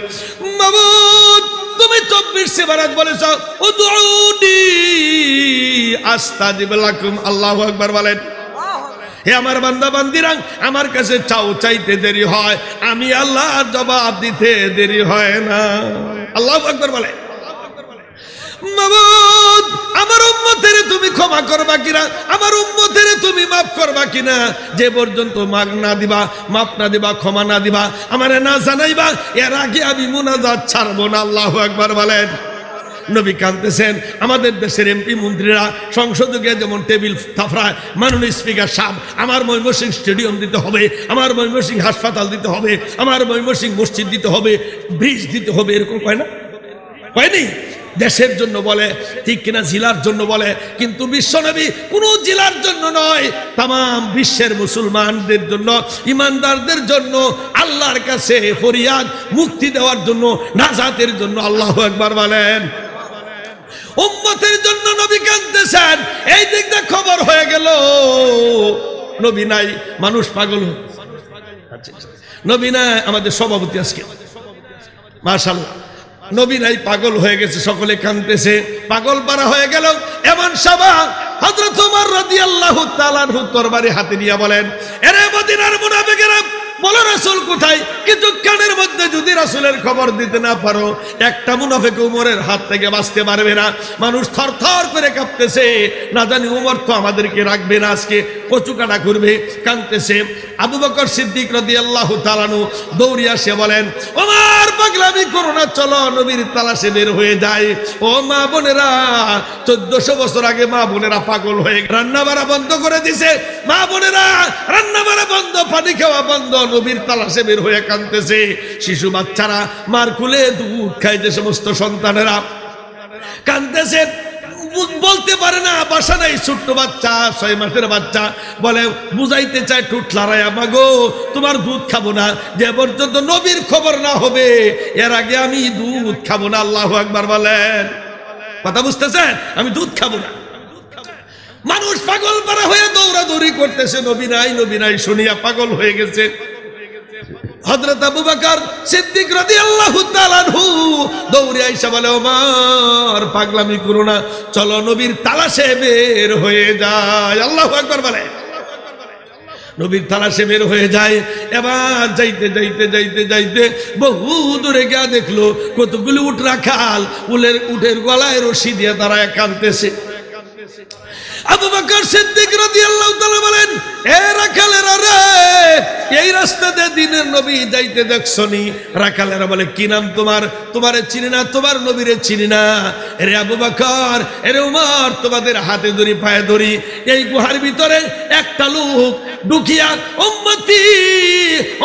মাবুদ, তুমি 24 সেবারাত বলেছ, উদউনি আস্তাজিব লাকুম। আল্লাহু আকবার বলেন। হে আমার বান্দা বান্দিরা, আমার কাছে চাও, চাইতে দেরি হয়, আমি আল্লাহ জবাব দিতে দেরি হয় না। আল্লাহু আকবার বলে। মাবুদ, আমার উম্মতের তুমি ক্ষমা করবা কিনা, আমার উম্মতের তুমি মাফ করবা কিনা? যে পর্যন্ত মাগ না দিবা, মাফ না দিবা, ক্ষমা না দিবা, আমারে না জানাইবা, এর আগে আমি মুনাজাত ছাড়বো না। আল্লাহু আকবার বলেন। নবী কাঁদতেছেন। আমাদের দেশের এমপি মন্ত্রীরা সংসদে গিয়ে যেমন টেবিল থাফরায়, মাননীয় স্পিকার সাহেব, আমার ময়মনসিংহ স্টেডিয়াম দিতে হবে, আমার ময়মনসিংহ হাসপাতাল দিতে হবে, আমার ময়মনসিংহ মসজিদ দিতে হবে, ব্রিজ দিতে হবে, এরকম কয় না? কয়নি? দেশের জন্য বলে, ঠিক কিনা? জেলার জন্য বলে। কিন্তু বিশ্বনবী কোন জেলার জন্য নয়, তাম বিশ্বের মুসলমানদের জন্য, ইমানদারদের জন্য, আল্লাহর কাছে ফরিয়াদ, মুক্তি দেওয়ার জন্য, নাজাতের জন্য। আল্লাহু আকবার বলেন। উম্মতের জন্য নবী কাঁদতেছেন। এই দিক দিয়ে খবর হয়ে গেল নবী নাই, মানুষ পাগল। নবী নাই, আমাদের সভাপতি আজকে মাশাআল্লাহ, নবী নাই, পাগল হয়ে গেছে, সকলে কাঁদতেছে, পাগল পারা হয়ে গেল। এমন সভা হযরত ওমর রাদিয়াল্লাহু তাআলা আনহু তরবারি হাতে নিয়ে বলেন, এরে মদিনার মুনাফিকেরা, বলো রাসূল কোথায়? কিছুক্ষণের মধ্যে যদি রাসূলের খবর দিতে না পারো, একটা মুনাফিক ওমরের হাত থেকে বাঁচতে পারবে না। মানুষ থরথর করে কাঁপতেছে, না জানি ওমর তো আমাদেরকে রাখবে না, আজকে কচুকাটা করবে, কাঁদতেছে। আবু বকর সিদ্দিক রাদিয়াল্লাহু তাআলা আনহু দৌড়িয়ে এসে বলেন, ওমর পাগলামি করো না, চলো নবীর তালাশে বের হয়ে যায়। ও মা বোনেরা, 1400 বছর আগে মা বোনেরা পাগল হয়ে রান্না বাড়া বন্ধ করে দিছে। মা বোনেরা রান্না বাড়া বন্ধ, পানি খাওয়া বন্ধ, নবীর তালাশে বের হয়ে কাঁদতেছে। শিশু বাচ্চারা মার কুলে দুধ খায়, যে সমস্ত সন্তানেরা কাঁদতেছে, বলতে পারে না, বাসা নাই, ছোট্ট বাচ্চা 6 মাসের বাচ্চা, বলে বুঝাইতে চায় টুট লড়াই, আমাগো তোমার দুধ খাবো না যে পর্যন্ত নবীর খবর না হবে, এর আগে আমি দুধ খাবো না। আল্লাহু আকবার বলেন, কথা বুঝতেছেন? আমি দুধ খাবো না। মানুষ পাগল পারা হয়ে দৌড়াদৌড়ি করতেছে, নবী নাই নবী নাই শুনিয়া পাগল হয়ে গেছে। হযরত আবু বকর সিদ্দিক রাদিয়াল্লাহু তাআলা আনহু দৌড়ে আইসা বলে, ওমর পাগলামি করো না, চলো নবীর তালাশে বের হয়ে যায়। আল্লাহু আকবার বলে। নবীর তালাশে বের হয়ে যায়। এবার যাইতে যাইতে যাইতে যাইতে বহু দূরে গিয়া দেখলো কতগুলি উট রাখাল উটের গলায় রশি দিয়ে দাঁড়ায় কাঁদতেছে। আবু বকর সিদ্দিক রাদিয়াল্লাহু তাআলা বলেন, এ রাখালেরা রে, এই রাস্তা দিয়ে দিনের নবী যাইতে দেখছনি? রাখালেরা বলে, কি নাম তোমার? তোমারে চিনি না, তোমার নবীরে চিনি না। এরে আবু বকর, এরে উমর, তোমাদের হাতে ধরি পায়ে ধরি, এই গুহার ভিতরে একটা লোক ঢুকিয়া উম্মতি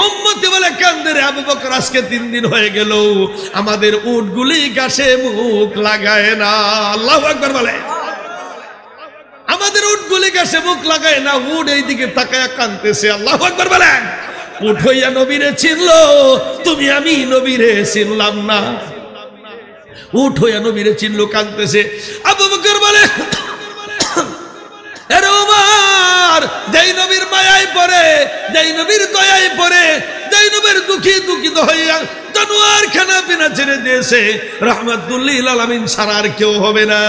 উম্মতি বলে কান্দে রে। আবু বকর, আজকে 3 দিন হয়ে গেল আমাদের উটগুলি ঘাসে মুখ লাগায় না। আল্লাহু আকবার বলে। আমাদের উটগুলি ঘাসে মুখ লাগায় না, উট এই দিকে তাকায়া কাঁদতেছে। আল্লাহু আকবার বলেন। উট হইয়া নবীরে চিনলো, তুমি আমি নবীরে চিনলাম না। উট হইয়া নবীরে চিনলো, কাঁদতেছে। আবু বকর বলে, আরে ওমর, যেই নবীর মায়ায় পড়ে, যেই নবীর দয়ায় পড়ে, যেই নবীর দুঃখিত হইয়া জানোয়ার খানা পিনা ছেড়ে দিয়েছে, রাহমাতুল লিল আলামিন ছাড়া আর কেউ হবে না।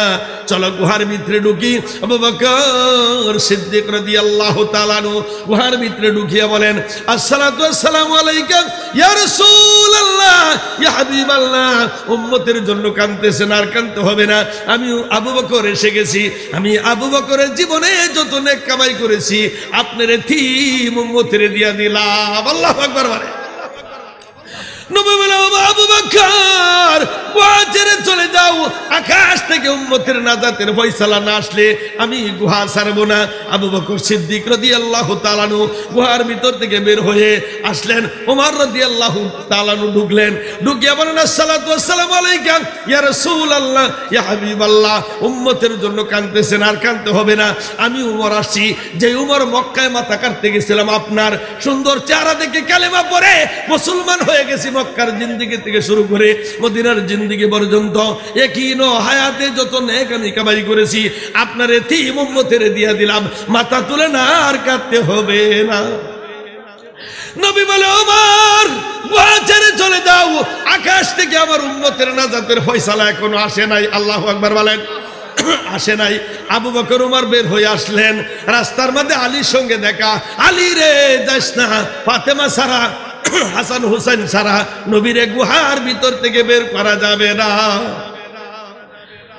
চলো গুহার ভিতরে ঢুকি। আবু বকর সিদ্দিক রাদিয়াল্লাহু তাআলা আনহু গুহার ভিতরে ঢুকিয়া বলেন, আসসালাতু ওয়াসসালামু আলাইকা ইয়া রাসূলুল্লাহ, ইয়া হাবিবাল্লাহ। উম্মতের জন্য কাঁদতেছেন, আর কাঁদতে হবে না, আমি আবু বকর এসে গেছি। আমি আবু বকরের জীবনে যত নেক কামাই করেছি আপনার এতিম উম্মতের দিয়া দিলাম। আল্লাহু আকবার বলে। নবী বলে, আবু বকর ছেড়ে চলে যাও, আকাশ থেকে উম্মতের নাজাতের ফয়সালা না আসলে আমি গুহা ছাড়বো না। আবু বকর সিদ্দিক রাদিয়াল্লাহু তাআলা আনহু গুহার ভিতর থেকে বের হয়ে আসলেন। ওমর রাদিয়াল্লাহু তাআলা আনহু ঢুকলেন। ঢুকিয়া বলেন, আসসালাতু ওয়াসসালামু আলাইকা ইয়া রাসূলুল্লাহ, ইয়া হাবিবাল্লাহ। উম্মতের জন্য কাঁদতেছেন, আর কাঁদতে হবে না, আমি উমর আসছি। যে উমর মক্কায় মাথা কাটতে গেছিলাম, আপনার সুন্দর চেহারা দেখে কালেমা পড়ে মুসলমান হয়ে গেছি। মক্কার জিন্দেগি থেকে শুরু করে মদিনার জিন্দেগি পর্যন্ত একই হায়াতে যত নেক আমি কামাই করেছি আপনার এতিম উম্মতের দিয়া দিলাম, মাথা তুলে না, আর কাঁদতে হবে না। নবী বলে, ওমর গুহা ছেড়ে চলে যাও, আকাশ থেকে আমার উম্মতের নাজাতের ফয়সালা এখনো আসে নাই। আল্লাহু আকবার বলেন। আসে নাই। আবু বকর উমর বের হয়ে আসলেন। রাস্তার মধ্যে আলীর সঙ্গে দেখা। আলী রে, যাস না, ফাতেমা ছাড়া, হাসান হুসাইন ছাড়া নবীরে গুহার ভিতর থেকে বের করা যাবে না।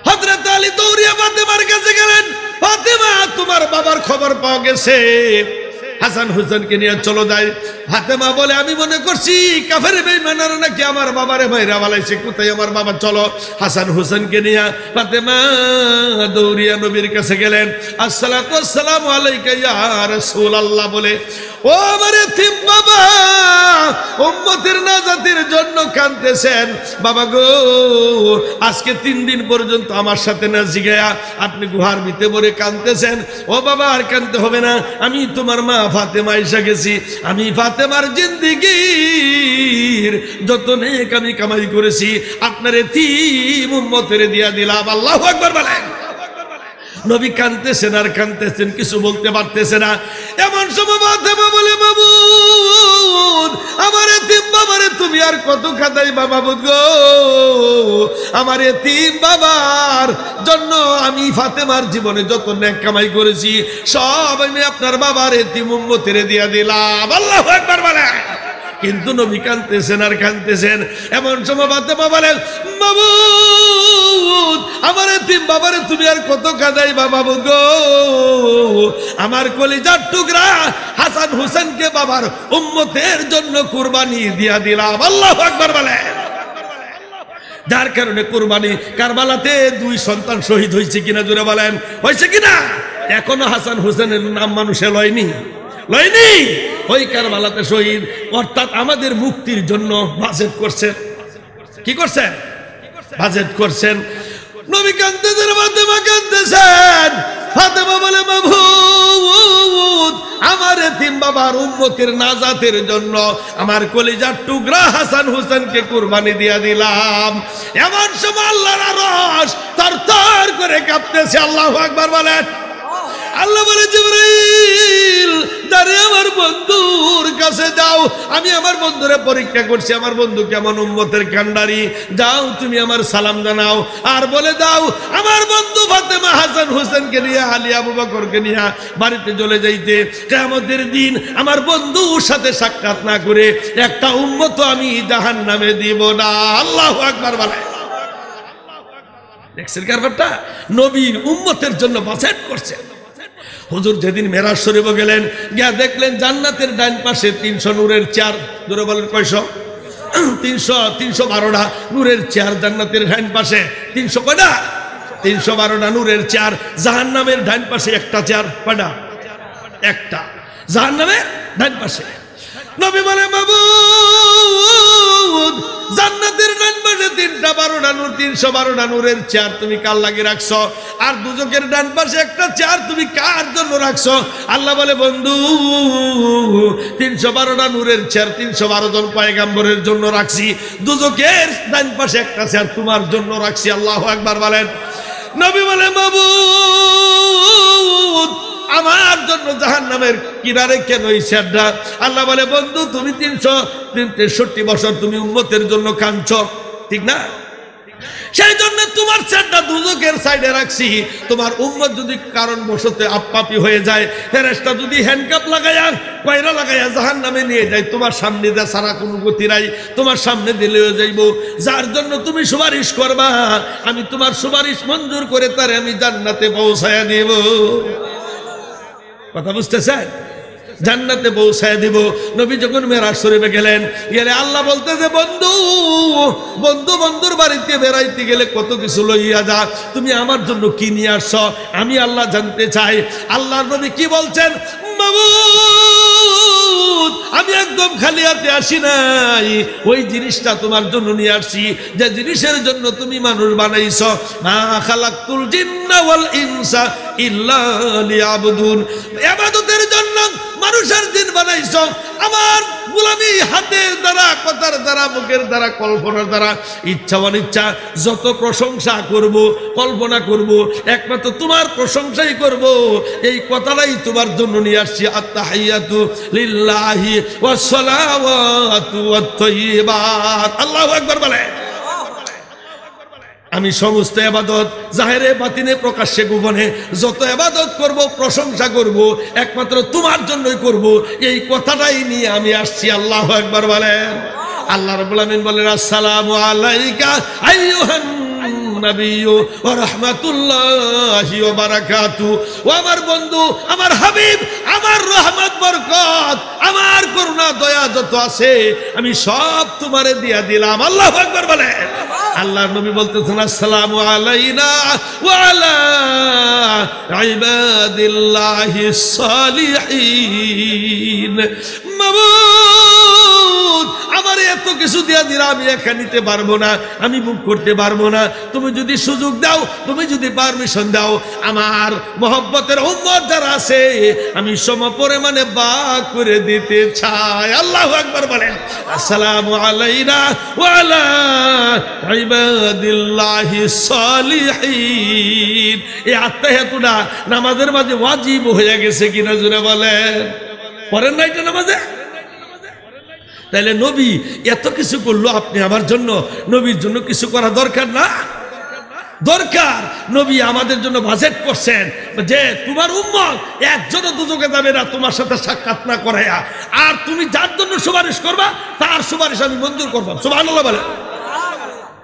হযরত আলী দৌড়িয়া ফাতেমার কাছে গেলেন। ফাতেমা, তোমার বাবার খবর পাওয়া গেছে, হাসান হুসাইনকে নিয়ে চলো যাই। ফাতেমা বলে, আমি মনে করছি কাফের বেঈমানরা নাকি আমার বাবারে মাইরা ফেলাইছে, কোথায় আমার বাবা? চলো। হাসান হুসাইনকে নিয়ে ফাতেমা দৌড়িয়া নবীর কাছে গেলেন। আসসালাতু ওয়াসসালামু আলাইকা ইয়া রাসূলুল্লাহ বলে, ও আমার এতিম বাবা, উম্মতের নাজাতের জন্য কাঁদতেছেন। বাবা গো, আজকে 3 দিন পর্যন্ত আমার সাথে না জিগায়া আপনি গুহার ভিতরে পড়ে কাঁদতেছেন। ও বাবা, আর কাঁদতে হবে না, আমি তোমার মা ফাতেমা এসে গেছি। আমি ফাতেমার জিন্দেগির যত নেক আমি কামাই করেছি আপনার এতিম উম্মতের দিয়া দিলাম। আল্লাহু আকবার বলেন। নবী কাঁদতেছেন, আর কাঁদতেছেন, কিছু বলতে পারতেছে না। এমন সময় ফাতেমা বলে, মাবুদ, আমার এতিম বাবারে তুমি আর কত খাদাইবা মাবুদ গো? আমার এতিম বাবার জন্য আমি ফাতেমার জীবনে যত নেক কামাই করেছি সব আমি আপনার বাবার এতিম উম্মতের দিয়া দিলাম। আল্লাহু আকবার বলেন। কিন্তু নবী কাঁদতেছেন, আর কাঁদতেছেন। এমন সময় ফাতেমা বলেন, মাবুদ, আমার এতিম বাবারে তুমি আর কত কাঁদাইবা মাবুদ গো? আমার কলিজার টুকরা হাসান হুসেনকে বাবার উম্মতের জন্য কুরবানি দিয়া দিলাম। আল্লাহু আকবার বলেন। যার কারণে কুরবানি কারবালাতে 2 সন্তান শহীদ হয়েছে কিনা জোরে বলেন, হয়েছে কিনা? এখনো হাসান হুসেনের নাম মানুষে লয়নি। ওই কারবালাতে শহীদ, অর্থাৎ আমাদের মুক্তির জন্য বাজেট করছেন। কি করছেন? বাজেট করছেন। নবী কাঁদতেছেন, ফাতেমা কাঁদতেছেন। ফাতেমা বলে, মাবুদ, আমার এতিম বাবার উম্মতের নাজাতের জন্য আমার কলিজার টুকরা হাসান হোসেনকে কুরবানি দিয়ে দিলাম। এমন সময় আল্লাহর আরশ থরথর করে কাঁপতেছে। আল্লাহু আকবার বলেন। আল্লাহ বলে, জিবরাইল, দাঁড়িয়ে আমার বন্ধুর কাছে যাও। আমি আমার বন্ধুরে পরীক্ষা করছি, আমার বন্ধু কেমন উম্মতের কান্ডারি। যাও তুমি আমার সালাম জানাও, আর বলে দাও আমার বন্ধু ফাতেমা হাসান হোসেনকে নিয়ে, আলী আবু বকরকে নিয়ে বাড়িতে চলে যাইতে। কিয়ামতের দিন আমার বন্ধুর সাথে সাক্ষাৎ না করে একটা উম্মত আমি জাহান্নামে দিব না। আল্লাহু আকবার বলে। দেখছেন কারবারটা? নবীর উম্মতের জন্য বাছাই করছে। হুজুর যেদিন মেরাজ শরীফে গেলেন, গিয়া দেখলেন জান্নাতের ডান পাশে 300 নূরের চেয়ার। জোরে বলেন কয়শো? 312টা নূরের চেয়ার জান্নাতের ডান পাশে। 300 কয়টা? 312টা নূরের চেয়ার। জাহান্নামের ডান পাশে একটা চেয়ার। কয়টা? একটা। জাহান্নামের ডান পাশে। নবী বলে, মাবুদ, জান্নাতের ডান পাশে 312টা নূর, 312টা নূরের চেয়ার তুমি কার লাগি রাখছো? আর দুজকের ডান পাশে একটা চেয়ার তুমি কার জন্য রাখছো? আল্লাহ বলে, বন্ধু, 312টা নূরের চেয়ার 312 জন পয়গম্বরের জন্য রাখছি। দুজকের ডান পাশে একটা চেয়ার তোমার জন্য রাখছি। আল্লাহু আকবার বলেন। নবী বলে, মাবুদ, আমার জন্য জাহান্নামের কিনারে কেন এই চেয়ারটা? আল্লাহ বলে, বন্ধু, তুমি 363 বছর তুমি উম্মতের জন্য কাঁদছো, ঠিক না? সেই জন্য তোমার চেয়ারটা দুজকের সাইডে রাখছি। তোমার উম্মত যদি কারণ বশত আপপাপি হয়ে যায়, ফেরেশতা যদি হ্যান্ডকাপ লাগায়া কয়রা লাগায়া জাহান্নামে নিয়ে যায়, তোমার সামনে যা সারা কোনো গতি নাই, তোমার সামনে দিলেও যাইব। যার জন্য তুমি সুপারিশ করবা, আমি তোমার সুপারিশ মঞ্জুর করে তারে আমি জান্নাতে পৌঁছায়া দেব। কথা বুঝতেছেন? জান্নাতে পৌঁছায় দিব। নবী যখন মেরাজ শরীফে গেলেন, গেলে আল্লাহ বলতেছে, বন্ধু, বন্ধু বন্ধুর বাড়িতে বেড়াইতে গেলে কত কিছু লইয়া যা, তুমি আমার জন্য কি নিয়ে আসছো? আমি আল্লাহ জানতে চাই। আল্লাহর নবী কি বলছেন? মাবুদ, আমি একদম খালি হাতে আসি নাই, ওই জিনিসটা তোমার জন্য নিয়ে আসছি যে জিনিসের জন্য তুমি মানুষ বানাইছো। মা খালাকতুল জিন্না ওয়াল ইনসা ইল্লা লিয়াবুদুন। ইবাদতের জন্য মানুষের জিন বানাইছো। আমার গোলামি হাতের দ্বারা, কথার দ্বারা, মুখের দ্বারা, কল্পনার দ্বারা, ইচ্ছা অনিচ্ছা যত প্রশংসা করব, কল্পনা করব, একমাত্র তোমার প্রশংসাই করব। এই কথাটাই তোমার জন্য নিয়ে আসছি। আত্তাহিয়াতু লিল্লাহি ওয়াস সালাওয়াতু ওয়াত তাইয়্যিবাত। আল্লাহু আকবার বলে। আমি সমস্ত ইবাদত জাহেরে বাতিনে প্রকাশ্যে গোপনে যত ইবাদত করব, প্রশংসা করব, একমাত্র তোমার জন্যই করব। এই কথাটাই নিয়ে আমি আসছি। আল্লাহু আকবার বলেন। আল্লাহ রাব্বুল আমিন বলেন, আসসালামু আলাইকা আইয়ুহান নাবিয়্যু ওয়া রাহমাতুল্লাহি ওয়া বারাকাতুহু। ও আমার বন্ধু, আমার হাবিব, আমার রহমত, বরকত, আমার করুণা, দয়া যত আছে আমি সব তোমারে দিয়া দিলাম। আল্লাহু আকবার বলেন। আল্লাহর নবী বলতেছেন, আসসালামু আলাইনা ওয়া আলা ইবাদিল্লাহিস সালিহিন। মাবুদ, আমার এত কিছু দিয়া দিলাম, আমি একা নিতে পারবো না, আমি মুখ করতে পারবো না। তুমি যদি সুযোগ দাও, তুমি যদি পারমিশন দাও, আমার মহব্বতের উম্মত যারা আছে আমি সম পরিমাণে ভাগ করে দিতে চাই। আল্লাহু আকবার বলেন। আসসালামু আলাইনা ওয়া আলা ইবাদিল্লাহিস সালিহিন। এই আত্তাহিয়াতুটা নামাজের মাঝে ওয়াজিব হয়ে গেছে কিনা জোরে বলেন? পড়েন না এটা নামাজে? তাইলে নবী এত কিছু করলো আপনি আমার জন্য, নবীর জন্য কিছু করা দরকার না? দরকার। নবী আমাদের জন্য বাজেট করছেন যে তোমার উম্মত একজনও দুজকে যাবে না তোমার সাথে সাক্ষাৎ না করাইয়া। আর তুমি যার জন্য সুপারিশ করবা তার সুপারিশ আমি মঞ্জুর করবো। সুবহানাল্লাহ বলে।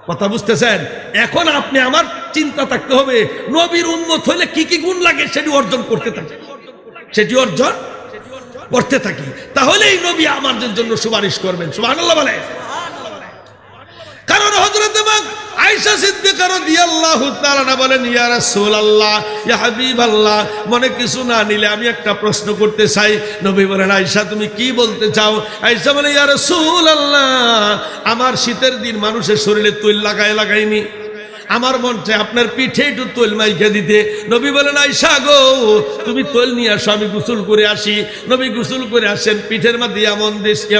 কথা বুঝতেছেন? এখন আপনি আমার চিন্তা থাকতে হবে, নবীর উম্মত হইলে কি কি গুণ লাগে সেটি অর্জন করতে থাকি, সেটি অর্জন করতে থাকি, তাহলেই নবী আমাদের জন্য সুপারিশ করবেন। সুবহানাল্লাহ বলে। কারণ হযরত আয়েশা সিদ্দিকা রাদিয়াল্লাহু তাআলা বলেন, ইয়া রাসূলুল্লাহ, ইয়া হাবিবাল্লাহ, মনে কিছু না নিলে আমি একটা প্রশ্ন করতে চাই। নবী বলেন, আয়েশা তুমি কি বলতে চাও? আয়েশা বলে, ইয়া রাসূলুল্লাহ, আমার শীতের দিন মানুষের শরীরে তৈল লাগায়নি, আমার মন চায় আপনার পিঠে একটু তৈল মাইখা দিতে। নবী বলেন আয়েশা গো তুমি তৈল নিয়ে আসো, আমি গোসল করে আসি। নবী গোসল করে আসেন, পিঠের মধ্যে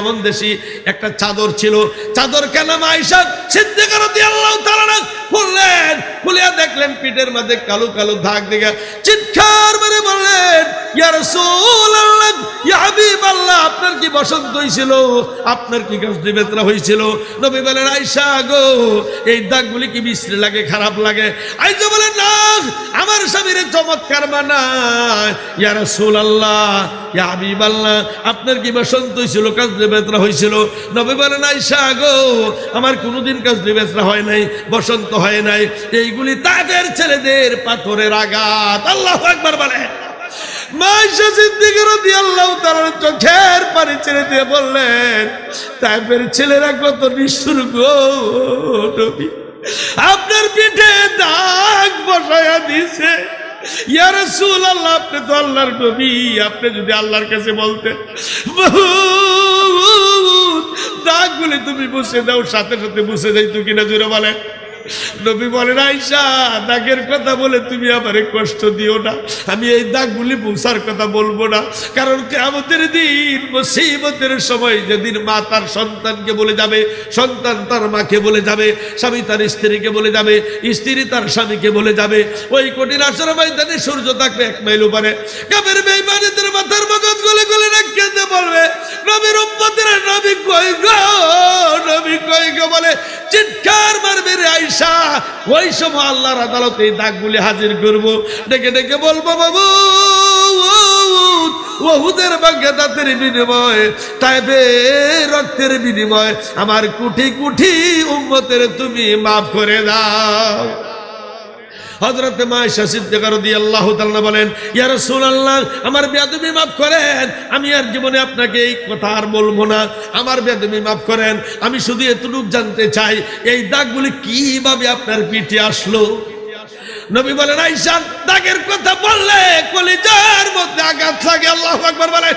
এমন দেশি একটা চাদর ছিল, চাদর কেনাম আয়েশা সিদ্দিকা রাদিয়াল্লাহু তাআলা আনহা খুললেন, খুলিয়া দেখলেন পিঠের মধ্যে কালো কালো দাগ দেখা চিৎকার করে বললেন ইয়া রাসূলুল্লাহ ইয়া হাবিবাল্লাহ, আপনার কি বসন্ত হয়েছিল, আপনার কি কষ্ট বেদনা হয়েছিল? নবী বলেন আয়েশা গো এই দাগগুলি কি বিশ্রী লাগে, খারাপ লাগে? আয়েশা বলেন না, আমার স্বামীর চমৎকার মানায়। ইয়া রাসূলুল্লাহ ইয়া হাবিবাল্লাহ, আপনার কি বসন্ত হয়েছিল, কষ্ট বেদনা হয়েছিল? নবী বলেন আয়েশা গো আমার কোনোদিন কষ্ট বেদনা হয় নাই, বসন্ত হয় নাই, এইগুলি তাদের ছেলেদের পাথরের আঘাত। আল্লাহু আকবার বলেন। আয়েশা সিদ্দিকা রাদিয়াল্লাহু তাআলা চোখের পানি ছেড়ে দিয়ে বললেন তাইফের ছেলেরা কত নিষ্ঠুর গো নবী, আপনার পিঠে দাগ বসায়া দিছে। ইয়া রাসূলুল্লাহ আপনি তো আল্লাহর নবী, আপনি যদি আল্লাহর কাছে বলতেন দাগগুলি তুমি মুছে দাও, সাথে সাথে মুছে যাইতো কিনা জোরে বলেন। নবী বলেন আয়েশা দাগের কথা বলে তুমি আমারে কষ্ট দিও না, আমি এই দাগগুলি মুছার কথা বলবো না, কারণ কিয়ামতের দিন মুসিবতের সময় যেদিন মা তার সন্তানকে বলে যাবে, সন্তান তার মাকে বলে যাবে, স্বামী তার স্ত্রীকে বলে যাবে, স্ত্রী তার স্বামীকে বলে যাবে, ওই কঠিন আসর ময়দানে সূর্য থাকবে 1 মাইল উপরে, কাফের বেঈমানদের মাথার মগজ গলে গলে রাখতে বলবে নবীর উম্মতেরা নবী কই গো, নবী কই গো বলে চিৎকার মারবে রে আয়েশা। ওই সময় আল্লাহর আদালতে এই দাগগুলি হাজির করব, ডেকে ডেকে বলবো বাবু ওহুদের বাগদাতের বিনিময়ে, তাইফের রক্তের বিনিময়ে আমার কোটি কোটি উম্মতের তুমি মাফ করে দাও। হযরত আয়েশা সিদ্দিকা রাদিয়াল্লাহু তাআলা বলেন ইয়া রাসূলুল্লাহ আমার বেয়াদবি মাফ করেন, আমি আর জীবনে আপনাকে এই কথা আর বলবো না, আমার বেয়াদবি মাফ করেন, আমি শুধু এতটুকু জানতে চাই এই দাগগুলি কিভাবে আপনার পিঠে আসলো? নবী বলেন আয়েশা দাগের কথা বললে কলিজার মধ্যে আঘাত লাগে। আল্লাহু আকবার বলেন।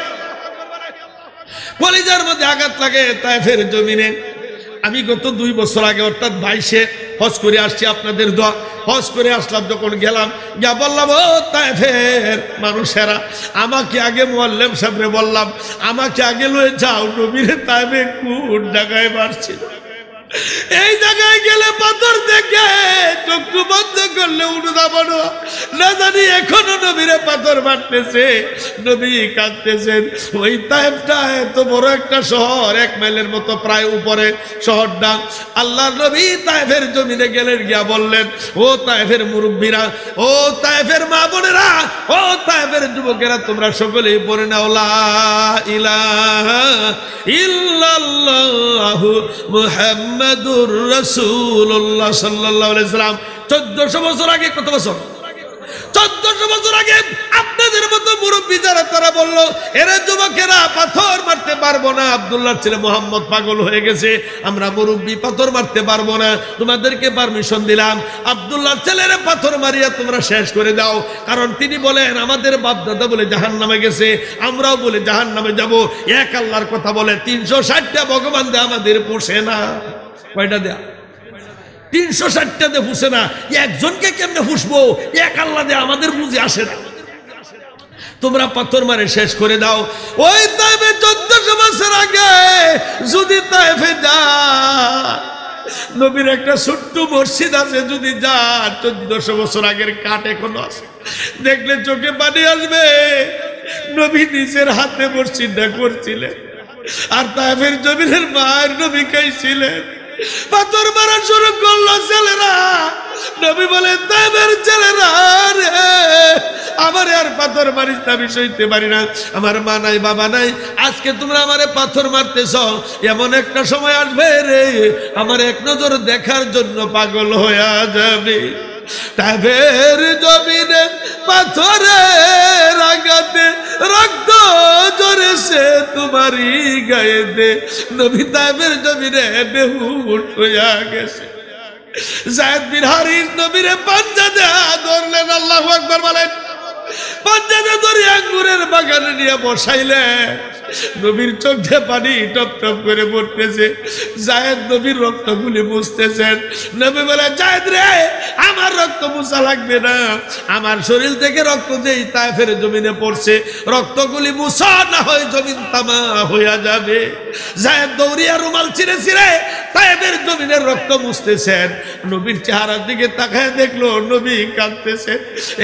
কলিজার মধ্যে আঘাত লাগে। তাইফের জমিনে আমি গত 2 বছর আগে অর্থাৎ 22-এ হজ করে আসছি, আপনাদের দোয়া হজ করে আসলাম, যখন গেলাম যা বললাম ও তাইফের মানুষেরা, আমাকে আগে মুআল্লিম সাহেবরে বললাম আমাকে আগে লয়ে যাও, নবীরে তাইফে কোন জায়গায় মারছিল, এই জায়গায় গেলে পাথর দেখে চক্ষু বন্ধ করলে উনুদাবানো না জানি এখনো নবীরে পাথর মারতেছে, নবী কাঁদতেছেন। ওই তাইফটা এত বড় একটা শহর, 1 মাইলের মতো প্রায় উপরে শহরটা। আল্লাহর নবী তাইফের জমিনে গেলেন, গিয়া বললেন ও তাইফের মুরব্বীরা, ও তাইফের মা বোনেরা, ও তাইফের যুবকেরা, তোমরা সকলেই পড়ে নাও লা ইলাহা ইল্লাল্লাহু মুহাম্মাদুর রাসূলুল্লাহ সাল্লাল্লাহু আলাইহি সাল্লাম। 1400 বছর আগে, কত বছর? 1400 বছর আগে আপনাদের মতো মুরব্বী যারা তারা বলল এরা যুবকেরা পাথর মারতে পারবো না, আব্দুল্লাহর ছেলে মুহাম্মদ পাগল হয়ে গেছে, আমরা মুরব্বী পাথর মারতে পারবো না, তোমাদেরকে পারমিশন দিলাম আব্দুল্লাহর ছেলেরা পাথর মারিয়া তোমরা শেষ করে দাও, কারণ তিনি বলেন আমাদের বাপ দাদা বলে জাহান্নামে গেছে, আমরাও বলে জাহান্নামে যাব, এক আল্লাহর কথা বলে 360টা ভগবান দে আমাদের পোষে না। কয়টা দেয়া? 360টা দে ফুসে না, একজনকে কেমনে ফুসবো, এক আল্লাহ দে আমাদের বুঝে আসে না, তোমরা পাথর মারে শেষ করে দাও। ওই তাইফে 1400 বছর আগে যদি তাইফে যা নবীর একটা ছোট্ট মসজিদ আছে, যদি যা 1400 বছর আগের কাঠ এখনো আছে, দেখলে চোখে পানি আসবে। নবী নিজের হাতে মসজিদটা করছিলেন, আর তাইফের জমিনের মায়ের নবী খাইছিলেন। পাথর মারা শুরু করলো ছেলেরা, নবী বলেন তাইফের ছেলেরা রে আমারে আর পাথর মারিস না, আমি সইতে পারি না, আমার মা নাই বাবা নাই, আজকে তোমরা আমারে পাথর মারতেছ, এমন একটা সময় আসবে রে আমার এক নজর দেখার জন্য পাগল হয়ে যাবে। তাইফের জমিনে পাথরের আঘাতে রক্ত ঝরেছে তোমারই গায়েতে, নবী তাইফের জমিনে বেহুশ হইয়া গেছে। যায়েদ বিন হারিস নবীরে পাঞ্জাতে ধরলেন, আল্লাহু আকবার বলেন, পাঞ্জাতে ধরে আঙ্গুরের বাগানে নিয়ে বসাইলেন। নবীর চোখ দিয়ে পানি টপ টপ করে পড়তেছে। জায়েদ নবীর রক্তগুলি মুছতেছেন। নবী বলে, জায়েদ রে, আমার রক্ত মুছা লাগবে না, আমার শরীর থেকে রক্ত যেই তায়েফের জমিনে পড়ছে, রক্তগুলি মুছা না হয় জমিন তামা হইয়া যাবে। জায়েদ দৌড়িয়া রুমাল ছিঁড়ে ছিঁড়ে তায়েফের জমিনের রক্ত মুছতেছেন। নবীর চেহারার দিকে তাকায় দেখলো নবী কাঁদতেছেন।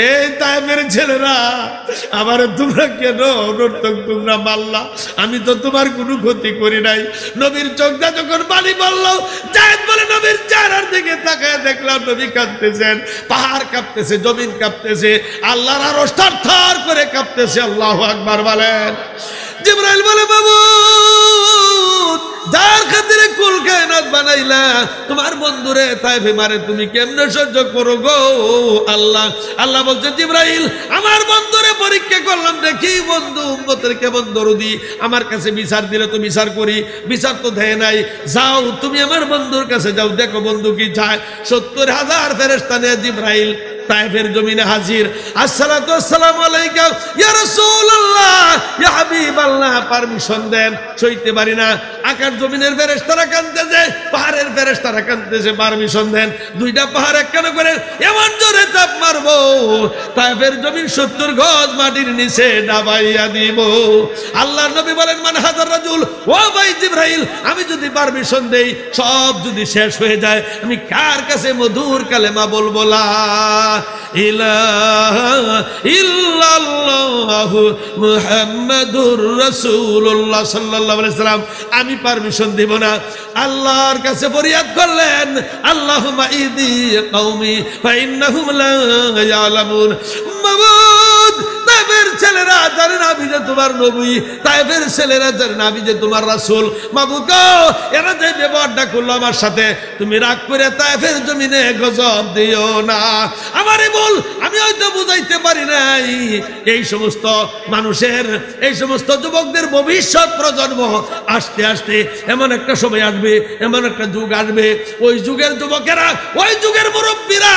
এই তায়েফের ছেলেরা, আমার তোমরা কেন নর্তক তোমরা মারলা? আমি তো তোমার কোনো ক্ষতি করি নাই। নবীর চোখটা যখন পানি পড়ল, জায়েদ বলে, নবীর চেহারার দিকে তাকায় দেখলাম নবী কাঁদতেছেন। পাহাড় কাঁপতেছে, জমিন কাঁপতেছে, আল্লাহর আরশ থরথর করে কাঁপতেছে। আল্লাহু আকবার বলেন। জিবরাইল বলে, বাবু, যার খাতিরে কুল কায়নাত বানাইলা, তোমার বন্ধুরে তায়েফে মারে তুমি কেমনে সহ্য করো গো আল্লাহ? আল্লাহ বলছে, জিবরাইল, আমার বন্ধুরে পরীক্ষা করলাম, দেখি বন্ধু উম্মতের কেমন দরদি। আমার কাছে বিচার দিলে তো বিচার করি, বিচার তো দেয় নাই। যাও তুমি আমার বন্ধুর কাছে যাও, দেখো বন্ধু কি চায়। 70,000 ফেরেশতা নিয়ে জিবরাইল তায়েফের জমিনে হাজির। আসসালাতু ওয়াসসালামু আলাইকা ইয়া রাসূলুল্লাহ, ইয়া হাবিবাল্লাহ। পারমিশন দেন, সইতে পারি না। আকাশ জমিনের ফেরেশতারা কাঁদতেছে, পাহাড়ের ফেরেশতারা কাঁদতেছে, পারমিশন দেন। দুইটা পাহাড় একখানে করে এমন জোরে চাপ মারবো, তায়েফের জমিন 70 গজ মাটির নিচে ডাবাইয়া দিব। আল্লাহর নবী বলেন, মান হাজার রাজুল, ও ভাই জিবরাইল, আমি যদি পারমিশন দেই, সব যদি শেষ হয়ে যায়, আমি কার কাছে মধুর কালেমা বলবো? লা ইলাহা ইল্লাল্লাহু মুহাম্মাদুর রাসূলুল্লাহ সাল্লাল্লাহু আলাইহি সাল্লাম। আমি পারমিশন দেব না। আল্লাহর কাছে ফরিয়াদ করলেন, আল্লাহুম্মা ইদি কওমি ফাইন্নাহুম লা ইয়ালামুন। মাবুদ, তায়েফের ছেলেরা জানে না আমি যে তোমার নবী, তায়েফের ছেলেরা জানে না আমি যে তোমার রাসূল। মাবুদ গো, এরা যে ব্যবহারটা করলো আমার সাথে, তুমি রাগ করে তায়েফের জমিনে গজব দিও না। আমারই বল, আমি হয়তো বুঝাইতে পারি নাই। এই সমস্ত মানুষের, এই সমস্ত যুবকদের ভবিষ্যৎ প্রজন্ম আস্তে আস্তে এমন একটা সময় আসবে, এমন একটা যুগ আসবে, ওই যুগের যুবকেরা, ওই যুগের মুরব্বীরা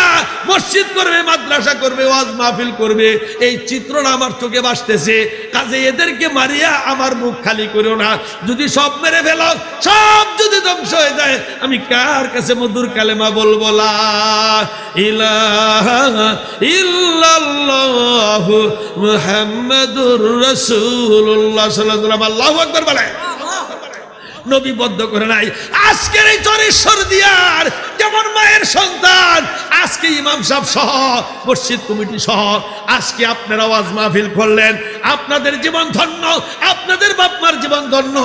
মসজিদ করবে, মাদ্রাসা করবে, ওয়াজ মাহফিল করবে। এই চিত্রটা আমার চোখে ভাসতেছে। কাজে এদেরকে মারিয়া আমার মুখ খালি করো না। যদি সব মেরে ফেলো, সব যদি ধ্বংস হয়ে যায়, আমি কার কাছে মধুর কালেমা বলবো? লা ইলাহা ইল্লাল্লাহু মুহাম্মাদুর রাসূলুল্লাহ সাল্লাল্লাহু আলাইহি ওয়াসাল্লাম। আল্লাহু আকবার বলে। নবী বদ্ধ করে নাই। আজকের এই চরেশ্বর দিয়ার যেমন মায়ের সন্তান, আজকে ইমাম সাহেব সহ, মসজিদ কমিটি সহ আজকে আপনারা ওয়াজ মাহফিল করলেন, আপনাদের জীবন ধন্য, আপনাদের বাপমার জীবন ধন্য,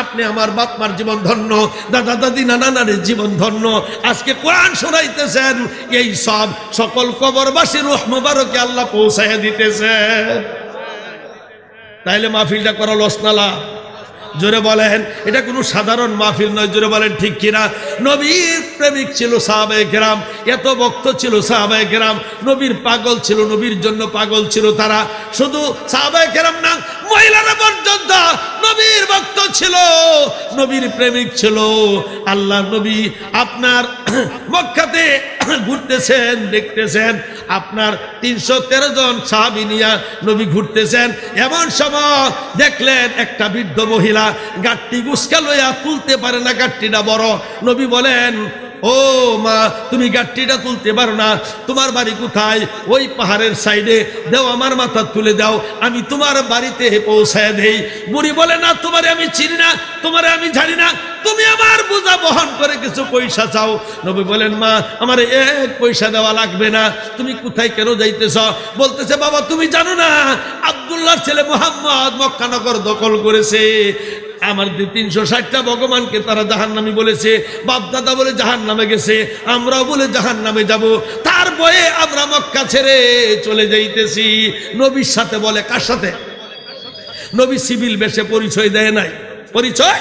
আপনি আমার বাপমার জীবন ধন্য, দাদা দাদি নানা নানির জীবন ধন্য। আজকে কোরআন শোনাইতেছেন, এই সব সকল কবরবাসী রূহ মুবারকে আল্লাহ পৌঁছাইয়া দিতেছেন। তাইলে মাহফিলটা করা লস না লাভ? জোরে বলেন। এটা কোনো সাধারণ মাহফিল নয়, জোরে বলেন ঠিক কিনা? নবীর প্রেমিক ছিল সাহাবায়ে কেরাম, এত ভক্ত ছিল সাহাবায়ে কেরাম, নবীর পাগল ছিল, নবীর জন্য পাগল ছিল তারা। শুধু সাহাবায়ে কেরাম না, মহিলারা পর্যন্ত নবীর ভক্ত ছিল, নবীর প্রেমিক ছিল। আল্লাহ নবী আপনার মক্কাতে ঘুরতেছেন, দেখতেছেন, আপনার 313 জন সাহাবী নিয়া নবী ঘুরতেছেন। এমন সময় দেখলেন একটা বৃদ্ধ মহিলা গাট্টি গুসকা লইয়া তুলতে পারে না, গাট্টিটা বড়। নবী বলেন, ও মা, তুমি গাট্টিটা তুলতে পারো না, তোমার বাড়ি কোথায়? ওই পাহাড়ের সাইডে, দাও আমার মাথা তুলে দাও, আমি তোমার বাড়িতে পৌঁছায় দেই। বুড়ি বলে, না, তোমারে আমি চিনি না, তোমারে আমি জানি না, তুমি আমার বোঝা বহন করে কিছু পয়সা চাও। নবী বলেন, মা, আমার 1 পয়সা দেওয়া লাগবে না। তুমি কোথায় কেন যাইতেছ? বলতেছে, বাবা তুমি জানো না, আব্দুল্লাহর ছেলে মুহাম্মদ মক্কানগর দখল করেছে। আমার 360টা ভগবানকে তারা জাহান্নামী বলেছে, বাপ দাদা বলে জাহান্নামে গেছে, আমরাও বলে জাহান্নামে যাব। তার ভয়ে আমরা মক্কা ছেড়ে চলে যাইতেছি। নবীর সাথে বলে, কার সাথে? নবী সিভিল বেশে পরিচয় দেয় নাই, পরিচয়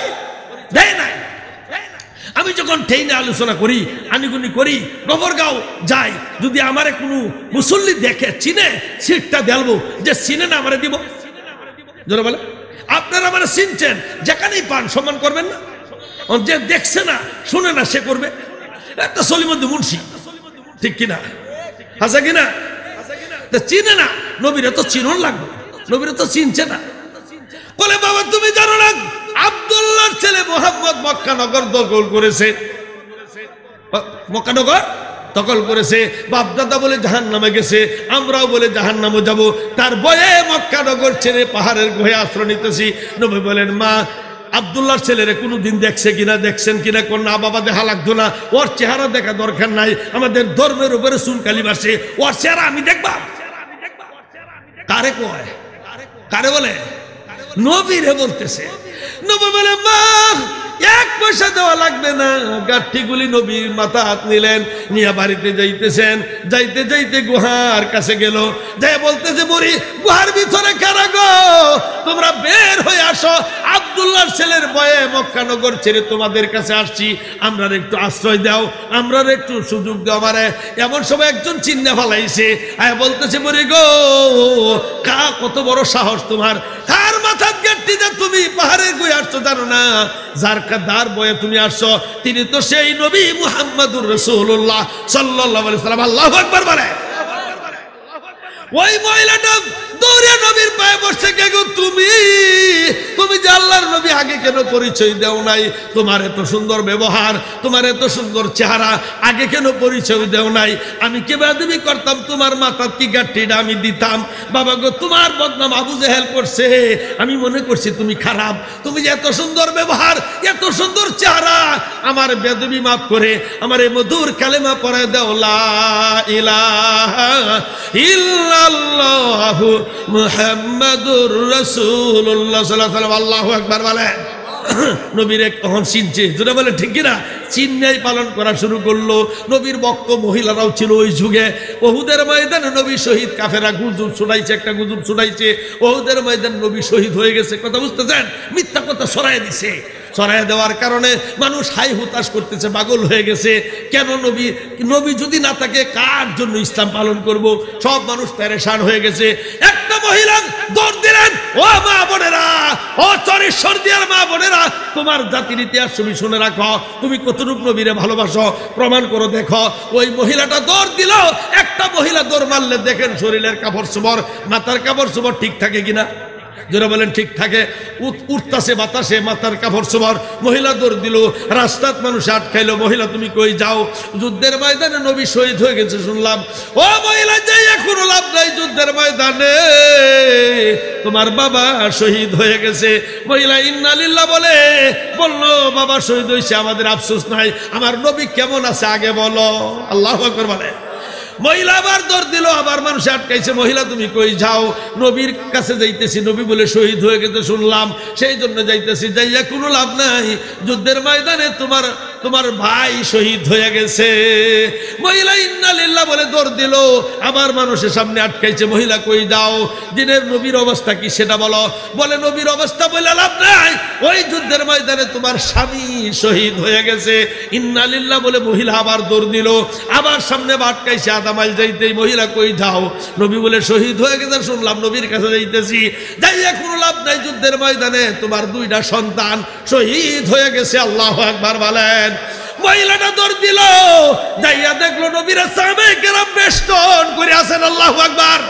দেয় নাই। আমি যখন ট্রেনে আলোচনা করি, আনিগুনি করি, গবরগাঁও যাই, যদি আমারে কোনো মুসল্লি দেখে, চিনে, সিটটা দেলবো, যে চিনে না আমারে দিব। জোরে বলে। আপনারা আমার চিনছেন, যেখানেই পান সম্মান করবেন না? যে দেখছে না, শুনে না, সে করবে। একটা সলিমুদ্দিন মুন্সি, ঠিক কিনা? আছে কিনা? চিনে না, নবীরে তো চিনন লাগবে, নবীরে তো চিনছে না। বলে বাবা তুমি জানো না আব্দুল্লাহর ছেলে মুহাম্মদ মক্কা নগর দখল করেছে, মক্কা নগর দখল করেছে, বাপদাদা বলে জাহান্নামে গেছে, আমরাও বলে জাহান্নামে যাব, তার ভয়ে মক্কা নগর ছেড়ে পাহাড়ের গুহায় আশ্রয় নিতেছি। নবী বলেন মা আব্দুল্লাহর ছেলেরে কোনোদিন দেখছে কিনা, দেখছেন কিনা? কোন না বাবা দেখা লাগতো না, ওর চেহারা দেখা দরকার নাই, আমাদের ধর্মের উপরে চুনকালি মারছে, ওর চেহারা আমি দেখবা। কারে কয়? কারে বলে? নবীরে বলতেছে। নবী বলে মা এক পয়সা দেওয়া লাগবে না। গাঠটিগুলি নবীর মাথা হাত নিলেন, নিয়ে বাড়িতে যাইতেছেন। যাইতে যাইতে গুহার কাছে গেল, যাই বলতেছে বুড়ি গুহার ভিতরে কারা গো, তোমরা বের হয়ে আসো, আব্দুল্লাহর ছেলের ভয়ে মক্কা নগর ছেড়ে তোমাদের কাছে আসছি, আমরা একটু আশ্রয় দাও, আমরা একটু সুযোগ দাও আমারে। এমন সময় একজন চিন্তা ফালাইছে, আয় বলতেছে বুড়ি গো কত বড় সাহস তোমার, কার মাথার গাঠটি যে তুমি পাহাড়ে গুয়ে আসছো জানো না? যার কাদার বয়ে তুমি আসছো তিনি তো সেই নবী মুহাম্মদুর রাসূলুল্লাহ সাল্লাল্লাহু আলাইহি ওয়াসাল্লাম। আল্লাহু আকবার বলে। ওই মহিলাটা দৌড়ে নবীর পায়ে বসে, কে গো তুমি? তুমি যে আল্লাহর নবী, আগে কেন পরিচয় দেও নাই? তোমার এত সুন্দর ব্যবহার, তোমার এত সুন্দর চেহারা, আগে কেন পরিচয় দেও নাই? আমি কে বেয়াদবি করতাম, তোমার মাথার কি গাঠটিটা আমি দিতাম। বাবা গো তোমার বদনাম আবু জেহেল করছে, আমি মনে করছি তুমি খারাপ, তুমি যে এত সুন্দর ব্যবহার, এত সুন্দর চেহারা, আমার বেয়াদবি মাফ করে আমার এই মধুর কালেমা পড়ে দাও, লা ইলাহা ইল্লাল্লাহু মুহাম্মাদুর রাসূলুল্লাহ সাল্লাল্লাহু আলাইহি ওয়াসাল্লাম। আল্লাহু আকবার বলে। নবীর কখন চিনছে, যেটা বলে ঠিক কিনা, চিন্নাই পালন করা শুরু করলো। নবীর বক্ত মহিলারাও ছিল ওই যুগে। ওহুদের ময়দানে নবী শহীদ, কাফেরা গুজব ছড়াইছে, একটা গুজব ছড়াইছে ওহুদের ময়দানে নবী শহীদ হয়ে গেছে। কথা বুঝতেছেন? মিথ্যা কথা ছড়াই দিছে, ছড়াই দেওয়ার কারণে মানুষ হাই হুতাশ করতেছে, পাগল হয়ে গেছে। কেন নবী, নবী যদি না থাকে কার জন্য ইসলাম পালন করব? সব মানুষ পেরেশান হয়ে গেছে। একটা মহিলা দৌড় দিলেন, ও মা বোনেরা, ও চরেশ্বর দিয়ার মা বোনেরা, তোমার জাতির ইতিহাস তুমি শুনে রাখো, তুমি কতটুকু নবীরে ভালোবাসো প্রমাণ করো দেখো। ওই মহিলাটা দৌড় দিল। একটা মহিলা দৌড় মারলে দেখেন শরীরের কাপড় চোপড়, মাথার কাপড় চোপড় ঠিক থাকে কিনা? যারা বলেন ঠিক থাকে, উঠতাছে বাতাসে মাথার কাপড় চোপড়। মহিলা দৌড় দিল, রাস্তাত মানুষ আটকাইলো, মহিলা তুমি কই যাও? যুদ্ধের ময়দানে নবী শহীদ হয়ে গেছে শুনলাম। ও মহিলা যাই এখনো লাভ নাই, যুদ্ধের ময়দানে তোমার বাবা শহীদ হয়ে গেছে। মহিলা ইন্না লিল্লাহ বলে বললো বাবা শহীদ হয়েছে, আমাদের আফসোস নাই, আমার নবী কেমন আছে আগে বলো। আল্লাহু আকবার বলে। মহিলা আবার দৌড় দিল, আবার মানুষ আটকাইছে। মহিলা তুমি কই যাও? নবীর কাছে যাইতেছি, নবী বলে শহীদ হয়ে গেছে শুনলাম, সেই জন্য যাইতেছি। যাইয়া কোনো লাভ নাই, যুদ্ধের ময়দানে তোমার ভাই শহীদ হয়ে গেছে। মহিলা ইন্না লিল্লাহ বলে দৌড় দিল, আবার মানুষের সামনে আটকাইছে। মহিলা কই যাও? দিনের নবীর অবস্থা কি সেটা বলো। বলে নবীর অবস্থা বলে লাভ নাই, ওই যুদ্ধের ময়দানে তোমার স্বামী শহীদ হয়ে গেছে। ইন্না লিল্লাহ বলে মহিলা আবার দৌড় দিল, আবার সামনে আটকাইছে। মাইল যাইতেই মহিলা কই যাও? নবী বলে শহীদ হয়ে গেছে শুনলাম, নবীর কাছে যাইতেছি। যাইয়া কোনো লাভ নাই, যুদ্ধের ময়দানে তোমার দুইটা সন্তান শহীদ হয়ে গেছে। আল্লাহু আকবার বলেন। মহিলাটা দৌড় দিল, যাইয়া দেখলো নবীরা সাহাবায়ে কেরাম বেষ্টন করে আছেন। আল্লাহু আকবার।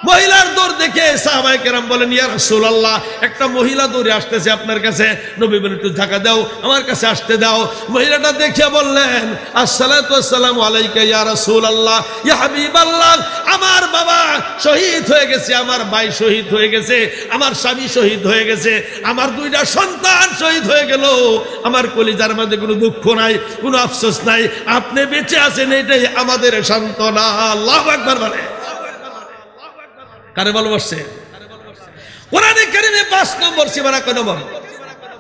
মহিলার দৌড় দেখে সাহাবায়ে কেরাম বলেন ইয়া রাসূলুল্লাহ, একটা মহিলা দৌড়ে আসতেছে আপনার কাছে। নবী বলেন একটু ধাক্কা দাও, আমার কাছে আসতে দাও। মহিলাটা দেখে বললেন আসসালাতু ওয়াসসালামু আলাইকা ইয়া রাসূলুল্লাহ, ইয়া হাবিবাল্লাহ, আমার বাবা শহীদ হয়ে গেছে, আমার ভাই শহীদ হয়ে গেছে, আমার স্বামী শহীদ হয়ে গেছে, আমার দুইটা সন্তান শহীদ হয়ে গেল, আমার কলিজার মধ্যে কোনো দুঃখ নাই, কোনো আফসোস নাই, আপনি বেঁচে আছেন, এটাই আমাদের সান্ত্বনা। আল্লাহু আকবার বলে। কারে ভালোবাসছে? কোরআনে কারিমে 5 নম্বর সীমানা, কয় নম্বর?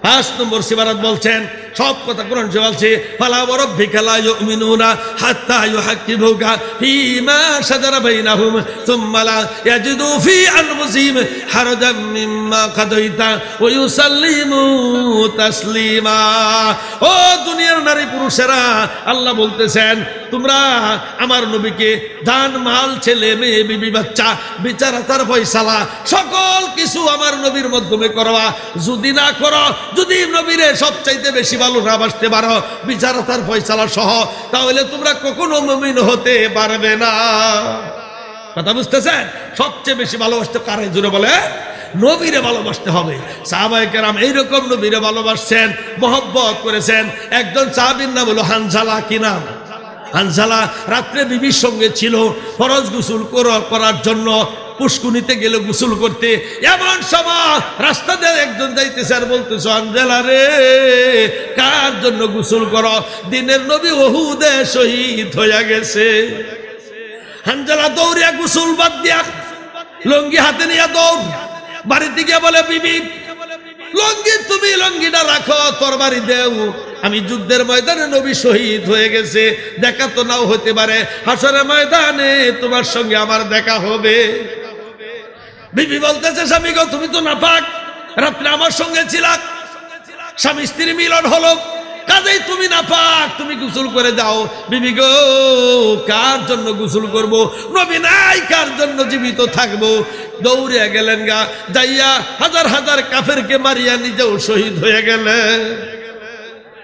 5 নম্বর সীমানাত বলছেন, সব কথা কোরআন বলছে, ফালা ওয়া রাব্বিকা লা ইউমিনুনা হাত্তা ইউহাক্কিমুকা ফীমা শাজারা বাইনাহুম সুম্মা লা ইয়াজিদু ফী আনফুসিহিম হারাজাম মিম্মা কাদাইতা ওয়া ইউসাল্লিমু তাসলিমা। ও দুনিয়ার নারী পুরুষেরা, আল্লাহ বলতেছেন তোমরা আমার নবীকে দান, মাল, ছেলে মেয়ে, বিবি বাচ্চা, বিচারাতার ফয়সালা সকল কিছু আমার নবীর মাধ্যমে করবা। যদি না করো, যদি নবীরে সবচাইতে বেশি ভালো না বাসতে পারো বিচারাতার ফয়সালা সহ, তাহলে তোমরা কখনো মুমিন হতে পারবে না। কথা বুঝতেছেন? সবচেয়ে বেশি ভালোবাসতে কারে? জোরে বলে। নবীরে ভালোবাসতে হবে। সাহাবায়ে কেরাম এইরকম নবীরে ভালোবাসছেন, মহব্বত করেছেন। একজন সাহাবীর নাম হলো হানজালা। কি নাম? হানজালা। রাত্রে বিবির সঙ্গে ছিল, ফরজ গোসল করার জন্য পুষ্কুনিতে গেল গোসল করতে। এমন সময় রাস্তা দিয়ে একজন যাইতেছে আর বলতেছে, হানজালা রে, কার জন্য গোসল করো? দিনের নবী উহুদে শহীদ হয়ে গেছে। হানজালা দৌড়িয়া গোসল বাদ দিয়া লঙ্গি হাতে নিয়ে দৌড় বাড়িতে গিয়ে বলে, বিবি লঙ্গি, তুমি লঙ্গিটা রাখো, তোর বাড়ি দেও। আমি যুদ্ধের ময়দানে নবী শহীদ হয়ে গেছে, দেখা তো নাও হতে পারে, হাসরের ময়দানে তোমার সঙ্গে আমার দেখা হবে। বিবি বলতেছে, স্বামী গো, তুমি তো নাপাক, রাত্রে আমার সঙ্গে ছিলা, স্বামী স্ত্রী মিলন হলো, কাজেই তুমি নাপাক, তুমি গোসল করে দাও। বিবি গো, কার জন্য গোসল করব? নবী নাই, কার জন্য জীবিত থাকবো? দৌড়ে গেলেন গা, যাইয়া হাজার হাজার কাফেরকে মারিয়া নিজেও শহীদ হয়ে গেলেন।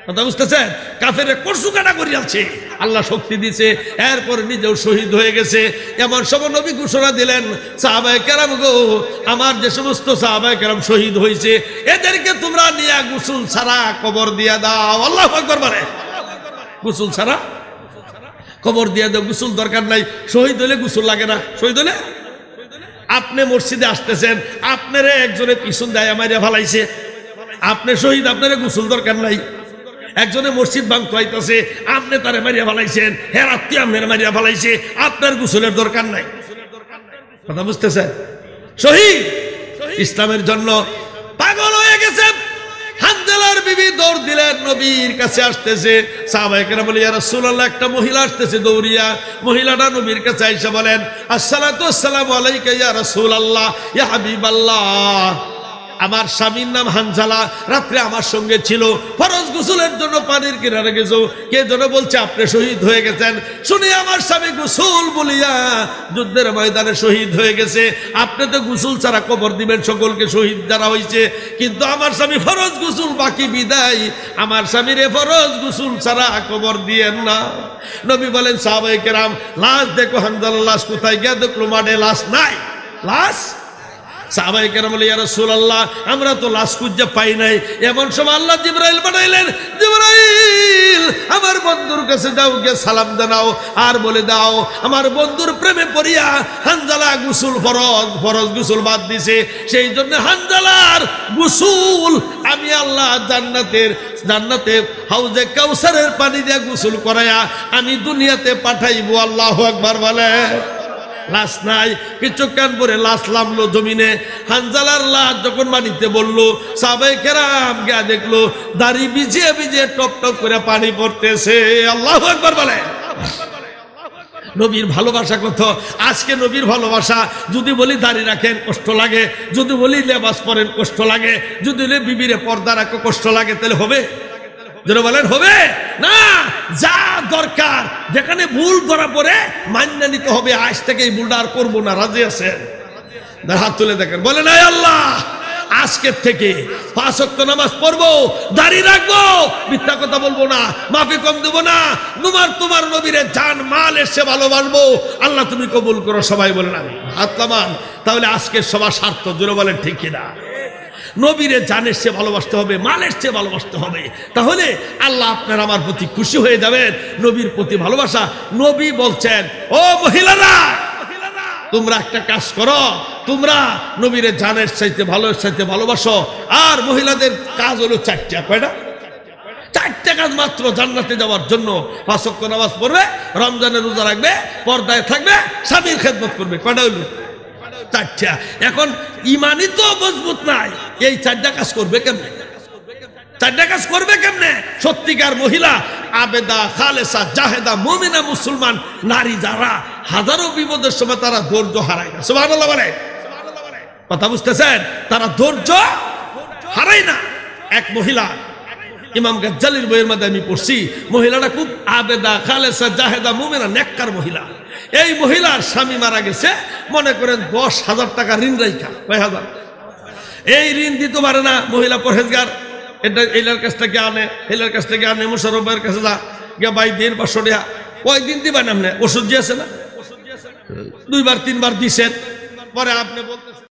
কথা বুঝতেছেন? কাফেরে কর্সু কাটা করিয়াছে, আল্লাহ শক্তি দিছে, এরপর নিজেও শহীদ হয়ে গেছে। এমন সময় নবী ঘোষণা দিলেন, সাহাবায়ে কেরাম গো, আমার যে সমস্ত সাহাবায়ে কেরাম শহীদ হয়েছে, এদেরকে তোমরা নিয়ে গোসল ছাড়া কবর দিয়া দাও। আল্লাহু আকবার বলে, গোসল ছাড়া কবর দিয়া দাও। গোসল দরকার নাই, শহীদ হলে গোসল লাগে না। শহীদ হলে আপনি মসজিদে আসতেছেন, আপনারে একজনে পিছন দেয় মারিয়া ফালাইছে, আপনি শহীদ, আপনারে গোসল দরকার নাই। একজনে মসজিদ ভাঙতে আইতাছে, আপনি তারে মারিয়া ফালাইছেন, হ্যাঁ রাত্রি আপনার মারিয়া ফালাইছে, আপনার গোসলের দরকার নাই। কথা বুঝতেছেন? শহীদ ইসলামের জন্য পাগল হয়ে গেছে। হানজালার বিবি দৌড় দিলেন, নবীর কাছে আসতেছে। সাহাবায়ে কেরাম বলে, ইয়া রাসূলুল্লাহ, একটা মহিলা আসতেছে দৌড়িয়া। মহিলাটা নবীর কাছে আইসা বলেন, আসসালাতু আসসালামু আলাইকা ইয়া রাসূলুল্লাহ, ইয়া হাবিবাল্লাহ, আমার স্বামীর নাম হানজালা, রাত্রে আমার সঙ্গে ছিল, ফরজ গোসলের জন্য পানির কিনারে গেছো, কে যেন বলছে আপনি শহীদ হয়ে গেছেন। শুনি আমার স্বামী গোসল বলিয়া যুদ্ধের ময়দানে শহীদ হয়ে গেছে, আপনি তো গোসল ছাড়া কবর দিবেন সকলকে শহীদ যারা হয়েছে, কিন্তু আমার স্বামী ফরজ গোসল বাকি বিদায়, আমার স্বামীর ফরজ গোসল ছাড়া কবর দিয়েন না। নবী বলেন, সাহাবায়ে কেরাম, লাশ দেখো। হানজালার লাশ কোথায়? গিয়ে দেখলো মাঠে লাশ নাই। লাশ? সাহাবায়ে কেরাম বলে, ইয়া রাসূলুল্লাহ, আমরা তো লাশ খুঁজে পাই নাই। এমন সময় আল্লাহ জিবরাইল পাঠাইলেন, জিবরাইল, আমার বন্ধুর কাছে যাও, গিয়ে সালাম জানাও, আর বলে দাও আমার বন্ধুর প্রেমে পড়িয়া হানজালা গোসল ফরজ গোসল বাদ দিছে, সেই জন্য হানজালার গোসল আমি আল্লাহ জান্নাতে হাউজে কাউসারের পানি দিয়ে গোসল করাইয়া আমি দুনিয়াতে পাঠাইবো। আল্লাহু আকবার বলে। লাশ নাই, কিছুক্ষণ পরে লাশ নামলো জমিনে। হানজালার লাশ যখন মাটিতে বললো, সাহাবায়ে কেরাম গিয়া দেখলো দাড়ি ভিজিয়ে ভিজিয়ে টপ টপ করে পানি পড়তেছে। আল্লাহু আকবার বলে। নবীর ভালোবাসা কত! আজকে নবীর ভালোবাসা যদি বলি দাড়ি রাখেন কষ্ট লাগে, যদি বলি লেবাস পরেন কষ্ট লাগে, যদি বলি বিবিরে পর্দা রাখো কষ্ট লাগে, তাহলে হবে? যেটা বলেন হবে না। যা দরকার, যেখানে ভুল ধরা পড়ে মান্য নিতে হবে, আজ থেকে এই ভুলটা আর করবো না। রাজি আছেন? হাত তুলে দেখেন, বলেন আয় আল্লাহ, আজকের থেকে 5 ওয়াক্ত নামাজ পড়বো, দাড়ি রাখবো, মিথ্যা কথা বলবো না, মাফি কম দেবো না, তোমার নবীরে জান মাল এসে ভালোবাসবো। আল্লাহ তুমি কবুল করো। সবাই বলেন আমি। হাত নামান। তাহলে আজকের সবার স্বার্থ, জোরে বলেন ঠিক কিনা? নবীরে জানের চেয়ে ভালোবাসতে হবে, মালের চেয়ে ভালোবাসতে হবে, তাহলে আল্লাহ আপনার আমার প্রতি খুশি হয়ে যাবেন। নবীর প্রতি ভালোবাসা। নবী বলছেন, ও মহিলারা, তোমরা একটা কাজ করো, তোমরা নবীরে জানের চাইতে ভালোবাসো। আর মহিলাদের কাজ হলো 4টা। কয়টা? 4টা কাজ মাত্র জান্নাতে যাওয়ার জন্য। 5 ওয়াক্ত নামাজ পড়বে, রমজানের রোজা রাখবে, পর্দায় থাকবে, স্বামীর খেদমত করবে। কয়টা হইল? 4টা। এখন ইমানই তো মজবুত নাই, এই 4টা কাজ করবে কেমনে? 4টা কাজ করবে কেমনে? সত্যিকার মহিলা, আবেদা, খালেসা, জাহেদা, মুমিনা, মুসলমান নারী যারা হাজারো বিপদের সময় তারা ধৈর্য হারায় না। সুবহানাল্লাহ বলে। কথা বুঝতেছেন? তারা ধৈর্য হারায় না। এক মহিলা, ইমাম গাজ্জালির বইয়ের মধ্যে আমি পড়ছি, মহিলাটা খুব আবেদা, খালেসা, জাহেদা, মুমিনা, নেককার মহিলা। এই মহিলার স্বামী মারা গেছে, মনে করেন 10,000 টাকা ঋণ রাইখা। কয় হাজার? এই ঋণ দিতে পারে না। মহিলা পরহেজগার, এটা এলার কাছ থেকে আনে, এলার কাছ থেকে আনে, মুশারফ ভাইয়ের কাছে যা, গিয়া ভাই দিন 500 টাকা। কয়দিন দিবেন আপনি? ওষুধ দিয়েছে না, 2বার 3বার দিছেন, পরে আপনি বলতে